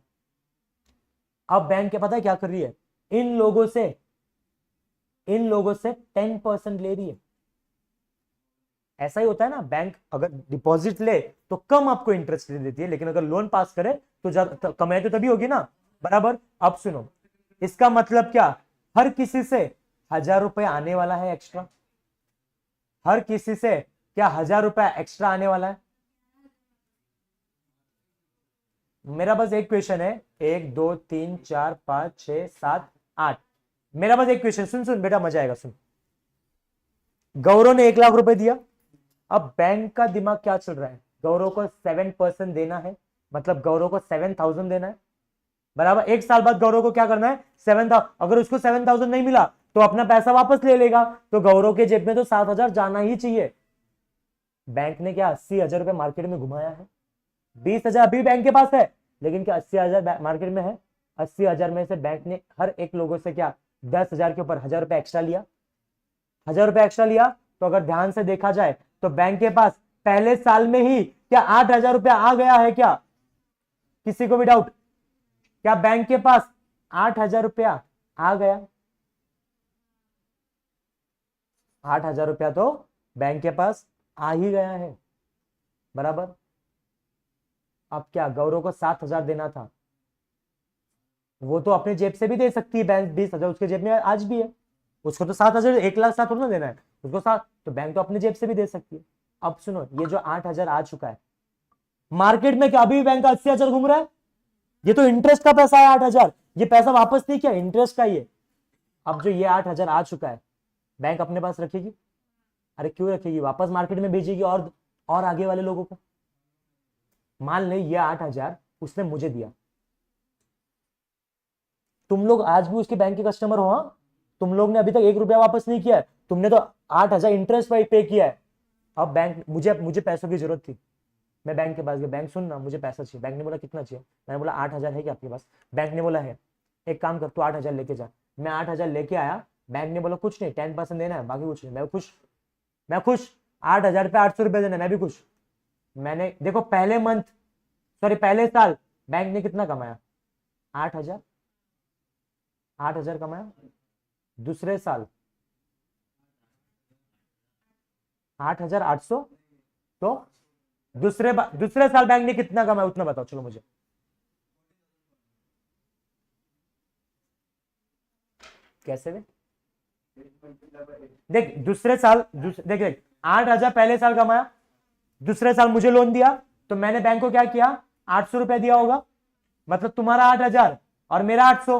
अब बैंक क्या पता है क्या कर रही है, इन लोगों से 10% ले रही है। ऐसा ही होता है ना, बैंक अगर डिपॉजिट ले तो कम आपको इंटरेस्ट दे देती है, लेकिन अगर लोन पास करे तो ज्यादा कमाई तो तभी होगी ना, बराबर। अब सुनो, इसका मतलब क्या, हर किसी से 1,000 रुपए आने वाला है एक्स्ट्रा, हर किसी से क्या 1,000 रुपए एक्स्ट्रा आने वाला है। मेरा बस एक क्वेश्चन है, 1 2 3 4 5 6 7 8, मेरा बस एक क्वेश्चन, सुन बेटा मजा आएगा, सुन। गौरव ने 1 लाख रुपए दिया, अब बैंक का दिमाग क्या चल रहा है, गौरव को 7% देना है, मतलब गौरव को 7,000 देना है, बराबर। एक साल बाद गौरव को क्या करना है, 7,000। अगर उसको 7,000 नहीं मिला तो अपना पैसा वापस ले लेगा, तो गौरव के जेब में तो 7,000 जाना ही चाहिए। बैंक ने क्या 80,000 रुपए मार्केट में घुमाया है, 20,000 अभी बैंक के पास है, लेकिन क्या 80,000 मार्केट में है, 80,000 में से बैंक ने हर एक लोगों से क्या 10,000 के ऊपर 1,000 रुपए एक्स्ट्रा लिया, 1,000 रुपए एक्स्ट्रा लिया। तो अगर ध्यान से देखा जाए तो बैंक के पास पहले साल में ही क्या 8,000 रुपया आ गया है क्या, किसी को भी डाउट, क्या बैंक के पास 8,000 रुपया आ गया? 8,000 रुपया तो बैंक के पास आ ही गया है, बराबर। अब क्या गौरव को 7,000 देना था, वो तो अपने जेब से भी दे सकती है, बैंक 20,000 उसके जेब में आज भी है, उसको तो 7,000 1,07,000 थोड़ा ना देना है उसको, 7 तो बैंक तो अपने जेब से भी दे सकती है। अब सुनो, ये जो 8,000 आ चुका है मार्केट में, क्या अभी भी बैंक का 80,000 घूम रहा है? ये तो इंटरेस्ट का पैसा है 8,000, ये पैसा वापस नहीं किया, इंटरेस्ट का ही है। अब जो ये 8,000 आ चुका है बैंक अपने पास रखेगी? अरे क्यों रखेगी, वापस मार्केट में भेजेगी और आगे वाले लोगों को। मान ले ये 8,000 उसने मुझे दिया, तुम लोग आज भी उसके बैंक के कस्टमर हो, हाँ? तुम लोग ने अभी तक 1 रुपया वापस नहीं किया है, तुमने तो 8,000 इंटरेस्ट पे किया है। अब बैंक, मुझे पैसों की जरूरत थी, मैं बैंक के पास गया, बैंक सुन ना मुझे पैसा चाहिए। बैंक ने बोला कितना चाहिए? मैंने बोला 8,000 है क्या आपके पास? बैंक ने बोला है। एक काम कर, तू 8,000 लेके जा। मैं 8,000 लेके आया, बैंक ने बोला कुछ नहीं, 10% देना है, बाकी कुछ नहीं। मैं खुश 8,000 पे 800 रुपये देना, मैं भी खुश। मैंने देखो पहले साल बैंक ने कितना कमाया? 8,000 8,000 कमाया। दूसरे साल 8,800। तो दूसरे साल बैंक ने कितना कमाया उतना बताओ, चलो मुझे। कैसे भी देख, देख 8,000 पहले साल कमाया, दूसरे साल मुझे लोन दिया, तो मैंने बैंक को क्या किया? 800 रुपया दिया होगा, मतलब तुम्हारा 8,000 और मेरा 800,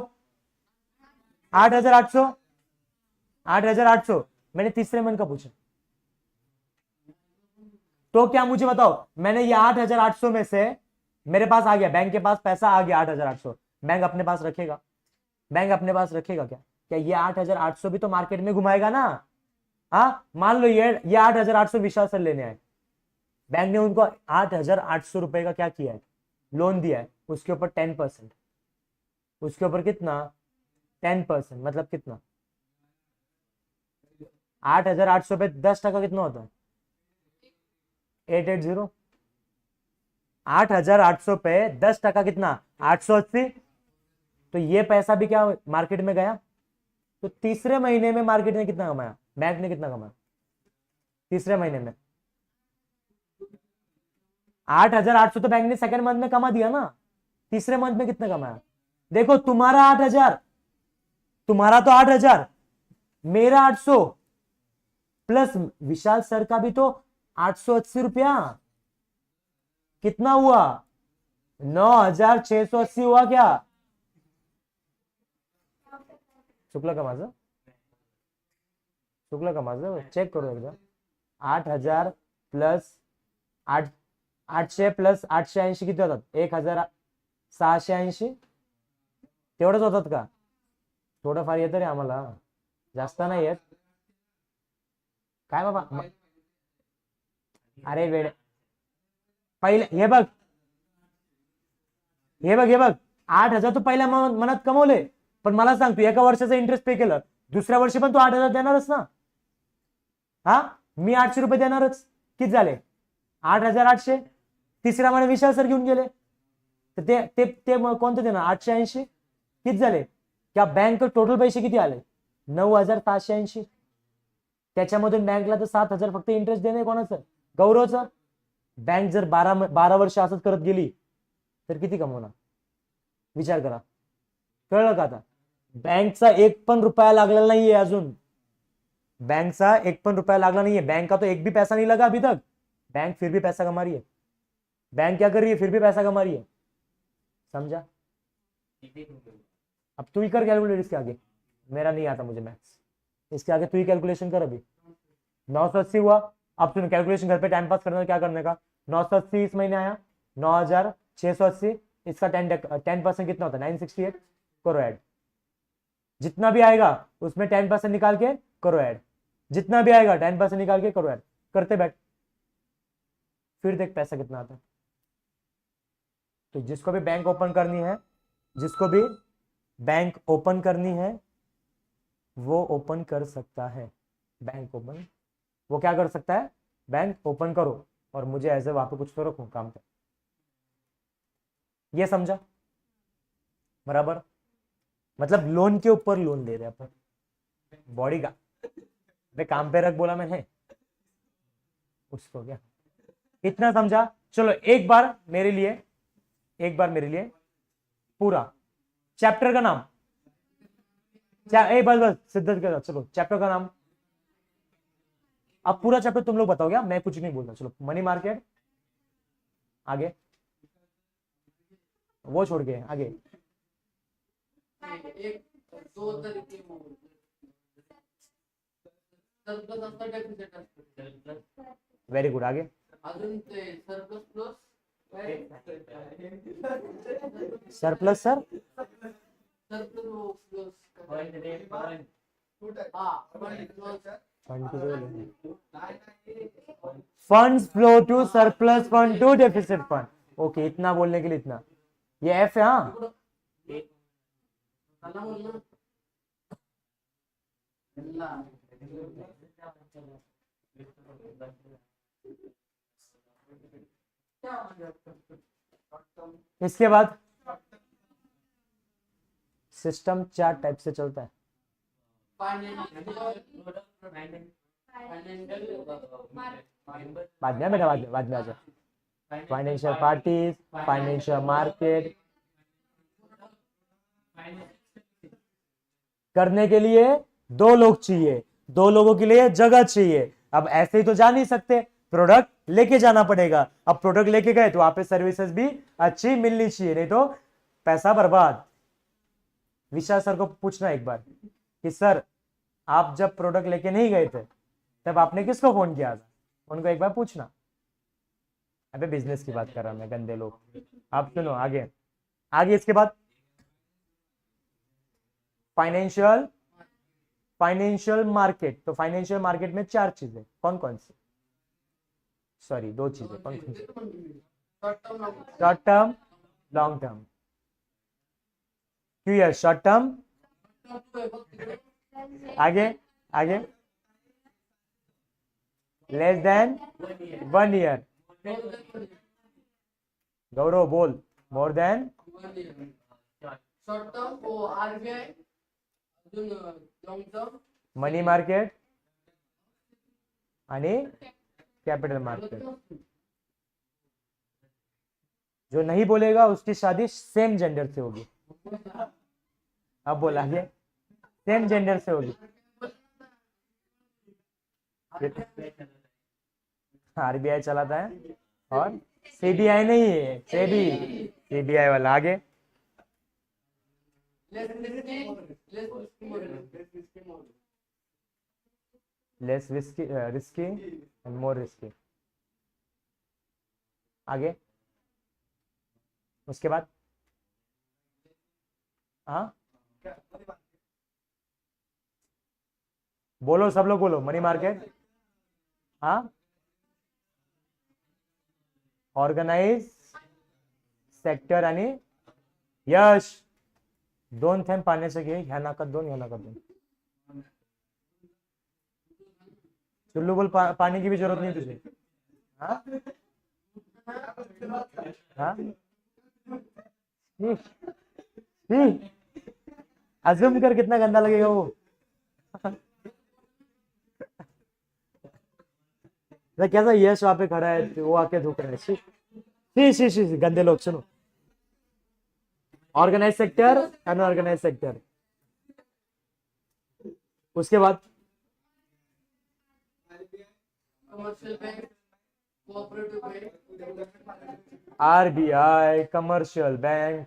8,800, 8,800। मैंने तीसरे मन का पूछा, तो क्या मुझे बताओ, मैंने ये 8,800 में से मेरे पास आ गया, बैंक के पास पैसा आ गया 8,800, बैंक अपने पास रखेगा? बैंक अपने पास रखेगा क्या? क्या ये 8,800 भी तो मार्केट में घुमाएगा ना? हाँ, मान लो ये 8,800 विशाल सर लेने आए, बैंक ने उनको 8,800 रुपए का क्या किया है? लोन दिया है, उसके ऊपर 10%, उसके ऊपर कितना? 10%, मतलब कितना? 8,800 पे 10% कितना होता है? 880। 8,800 पे 10% कितना? 880। तो ये पैसा भी क्या मार्केट में गया? तो तीसरे महीने में मार्केट ने कितना कमाया, बैंक ने कितना कमाया तीसरे महीने में? 8,800 तो बैंक ने सेकंड मंथ में कमा दिया ना, तीसरे मंथ में कितना कमाया? देखो तुम्हारा 8,000, तुम्हारा तो 8,000, मेरा 800 प्लस विशाल सर का भी तो 880 रुपया, कितना हुआ? 9,680 हुआ क्या? शुक्ला का माझं चेक करू एकदा। 8,000 प्लस 800 प्लस 880 किती होतात? 1,680 तेवढंच होतात का? थोडंफार येतं रे आम्हाला, जास्त नाही येत काय बाबा। अरे वेळ, पहिले हे बघ 8,000 तू पहिल्या मनात कमवले, पण मला सांग तू एका वर्षाचा इंटरेस्ट पे केलं, दुसऱ्या वर्षी पण तू 8,000 देणारच ना? हा, मी 800 रुपये देणारच, किती झाले? 8,800। तिसऱ्या महिन्यात विशाल सर घेऊन गेले, तर ते कोणतं देणार? 880 किती झाले? क्या बँक टोटल पैसे किती आले? 9,780। त्याच्यामधून बँकला तर 7,000 फक्त इंटरेस्ट देणे कोणाचं? गौरवचं। बँक जर 12 वर्ष असंच करत गेली तर किती कमवणार? विचार करा, कळलं का आता? बँकचा 1 पण रुपया लागलेला नाहीये अजून, बैंकचा 1 पण रुपया लागला नहीं है, बैंक का तो 1 भी पैसा नहीं लगा अभी तक, बैंक फिर भी पैसा कमा रही है। बैंक क्या कर रही है? फिर भी पैसा कमा रही है, समझा? अब तू ही कर कैलकुलेट इसके आगे, मेरा नहीं आता मुझे मैथ्स, इसके आगे तू ही कैलकुलेशन कर। अभी 980 हुआ, अब तूने कैलकुलेशन घर पे टाइम पास करना, क्या करने का? 980 इस महीने आया, 9,680, इसका 10% कितना होता है? 968, करो ऐड। जितना भी आएगा उसमें 10% निकाल के करो ऐड, जितना भी आएगा 10% निकाल के करो ऐड, करते बैठ, फिर देख पैसा कितना आता है। तो जिसको भी बैंक ओपन करनी है, वो ओपन कर सकता है, बैंक ओपन, वो क्या कर सकता है? बैंक ओपन करो, और मुझे ऐसे वहां पे कुछ तो रखो काम पे, ये समझा? बराबर, मतलब लोन के ऊपर लोन दे रहे अपन, बॉडी का मैं काम पे रख बोला मैंने उसको क्या, इतना समझा। चलो एक बार मेरे लिए, एक बार मेरे लिए पूरा चैप्टर का नाम, बस बस सिद्धार्थ का, चलो चैप्टर का नाम, अब पूरा चैप्टर तुम लोग बताओ, क्या मैं कुछ नहीं बोलता। चलो मनी मार्केट, आगे वो छोड़ के आगे। एक दो तरीके वो सरप्लस असतं डेफिसिट असतं वेरी गुड, आगे अजून ते surplus plus surplus sir, surplus plus हाँ fund funds flow to surplus fund to deficit fund, okay इतना बोलने के लिए इतना, ये एफ है हाँ। इसके बाद सिस्टम चार टाइप से चलता है, बाद में बेटा, बाद में आ जाए। फाइनेंशियल पार्टीज, फाइनेंशियल मार्केट, करने के लिए दो लोग चाहिए, दो लोगों के लिए जगह चाहिए। अब ऐसे ही तो जा नहीं सकते, प्रोडक्ट लेके जाना पड़ेगा। अब प्रोडक्ट लेके गए तो वहां पे सर्विसेज भी अच्छी मिलनी चाहिए, नहीं तो पैसा बर्बाद। विशाल सर को पूछना एक बार कि सर आप जब प्रोडक्ट लेके नहीं गए थे तब आपने किसको फोन किया था, उनको एक बार पूछना। अबे बिजनेस की बात कर रहा मैं, गंदे लोग। आप सुनो आगे, आगे इसके बाद फाइनेंशियल, फाइनेंशियल मार्केट। तो फाइनेंशियल मार्केट में चार चीजें, कौन कौन सी, सॉरी दो चीजें, कौन कौन सी, शॉर्ट टर्म, लॉन्ग टर्म। क्यों शॉर्ट टर्म, आगे आगे, लेस देन 1 ईयर, गौरव बोल, मोर देन, शॉर्ट टर्म वो आरबीआय अजून लॉन्ग टर्म मनी मार्केट आणि कैपिटल मार्केट। जो नहीं बोलेगा उसकी शादी सेम जेंडर से होगी। अब बोला आगे, सेम जेंडर से होगी। आरबीआई चलाता है और सीबीआई नहीं है, सेबी, सीबीआई वाला। आगे less risky, risky and more risky. आगे उसके बाद हाँ बोलो, सब लोग बोलो, मनी मार्केट, हाँ ऑर्गनाइज सेक्टर आणि यश, दोन थेंब पाण्याचे घे, ह्या नाकात दोन, ह्या नाकात दोन। चुल्लू बोल, पानी की भी जरूरत नहीं तुझे, हाँ हाँ अजूम कर कितना गंदा लगेगा वो। कैसा यश वहां पे खड़ा है, वो आके धोख रहा है। शी गंदे लोग। सुनो, ऑर्गेनाइज सेक्टर, अनऑर्गेनाइज सेक्टर। उसके बाद commercial bank, cooperative bank, RBI, commercial bank,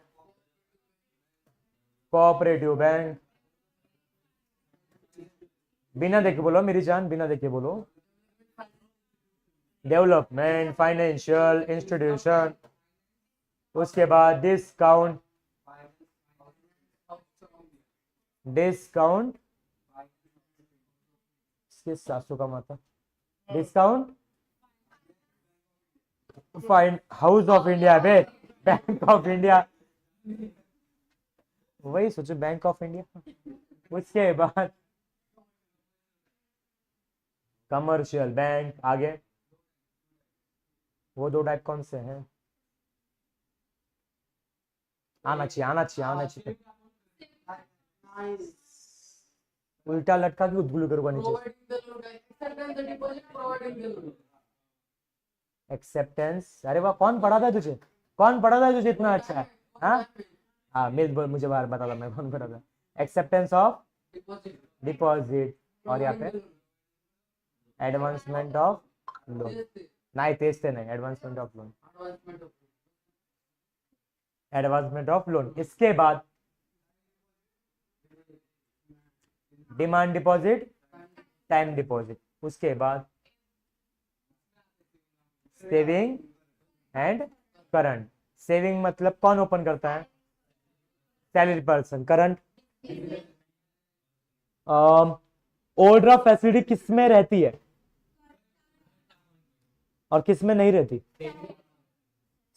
cooperative bank. बिना देखे बोलो मेरी जान, बिना देखे बोलो। Development, financial institution. उसके बाद डिस्काउंट, डिस्काउंट किस सासू का माता, discount fine, house of India, bank of India, वही सोचो बैंक ऑफ इंडिया। उसके बाद कमर्शियल बैंक। आगे वो दो टाइप कौन से हैं, आना चाहिए, आना चाहिए, आना चाहिए। Nice. उल्टा लटका के उद्गुलू करूंगा नीचे। Providing the loan. Acceptance the deposit, providing the loan. Acceptance, अरे वाह, कौन पढ़ाता है तुझे, कौन पढ़ाता है तुझे इतना अच्छा है? हाँ हाँ, मुझे बार बता था, मैं कौन पढ़ा था। Acceptance of Deposit. डिपॉजिट, और यहाँ Providing पे the loan. Advancement of loan, Yes, yes. नहीं तेजते नहीं, advancement of loan, Advancement of advancement of loan. इसके बाद डिमांड डिपॉजिट, टाइम डिपॉजिट, उसके बाद सेविंग एंड करंट। सेविंग मतलब कौन ओपन करता है? Salary person. Current, overdraft facility किस में रहती है और किस में नहीं रहती?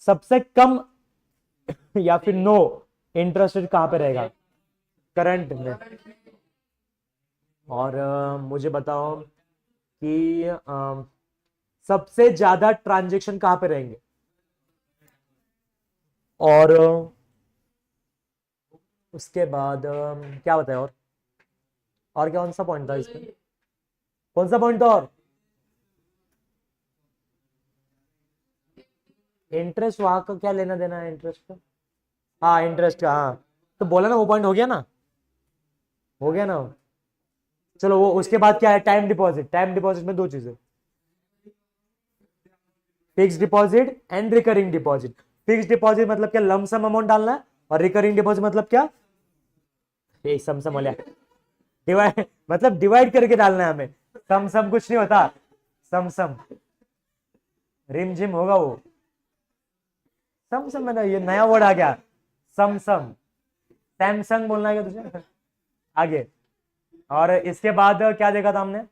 सबसे कम या फिर नो इंटरेस्ट रेट कहां पे रहेगा? करंट में। और मुझे बताओ कि सबसे ज्यादा ट्रांजैक्शन कहां पे रहेंगे? और उसके बाद क्या बताए? और कौन सा पॉइंट था इसमें? कौन सा पॉइंट था? और इंटरेस्ट, वहां का क्या लेना देना है इंटरेस्ट का? हाँ इंटरेस्ट का, हाँ तो बोला ना, वो पॉइंट हो गया ना, हो गया ना। चलो वो उसके बाद क्या है? Time deposit. टाइम डिपॉजिट में दो चीजें, fix deposit and recurring deposit. Fix deposit मतलब क्या? लमसम अमाउंट डालना है, और रिकरिंग डिपॉजिट मतलब क्या? ये सम वाले डिवाइड, मतलब डिवाइड करके डालना है हमें। सम कुछ नहीं होता, सम रिम जिम होगा वो। सम मैंने ये नया वर्ड आ गया, सम सैमसंग बोलना है क्या तुझे? आगे, और इसके बाद क्या देखा था हमने?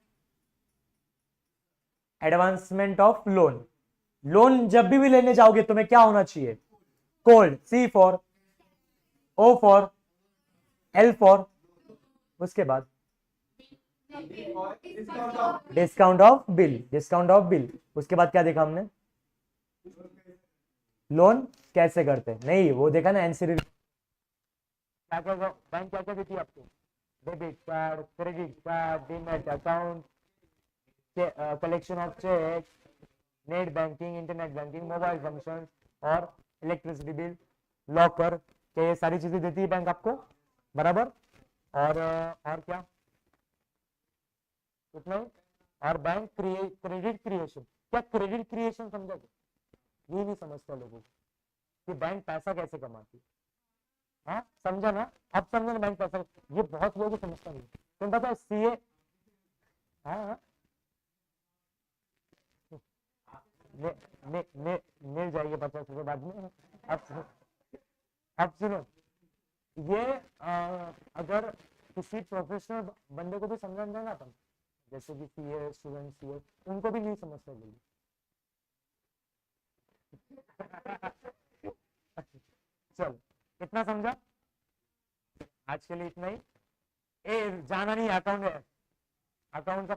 Advancement of loan. लोन जब भी लेने जाओगे तुम्हें क्या होना चाहिए? Cold, C for, O for, L for, उसके बाद discount of bill, discount of bill. उसके बाद क्या देखा हमने? लोन कैसे करते हैं, नहीं वो देखा ना एनसीडी। क्या क्या बैंक क्या क्या देती है आपको? Debit card, credit card, demat account, collection of cheque, net banking, internet banking, mobile function, और इलेक्ट्रिसिटी बिल, लॉकर, ये सारी चीजें देती है बैंक आपको, बराबर। और क्या? उतना ही। और बैंक क्रेडिट क्रिएशन। क्या क्रेडिट क्रिएशन समझोगे? ये नहीं समझता लोगों को कि बैंक पैसा कैसे कमाती है। हाँ समझा ना, अब समझा ना बैंक पैसा, ये बहुत लोग समझता नहीं। तुम पता है सीए, हाँ मिल जाएगी 50 रुपए बाद में। अब सुनो, ये अगर किसी प्रोफेशनल बंदे को भी समझाना ना अपन, जैसे कि सीए स्टूडेंट, सीए, उनको भी नहीं समझते लोग। चल इतना समझा, आज के लिए इतना ही। ए जाना नहीं, अकाउंट है, अकाउंट का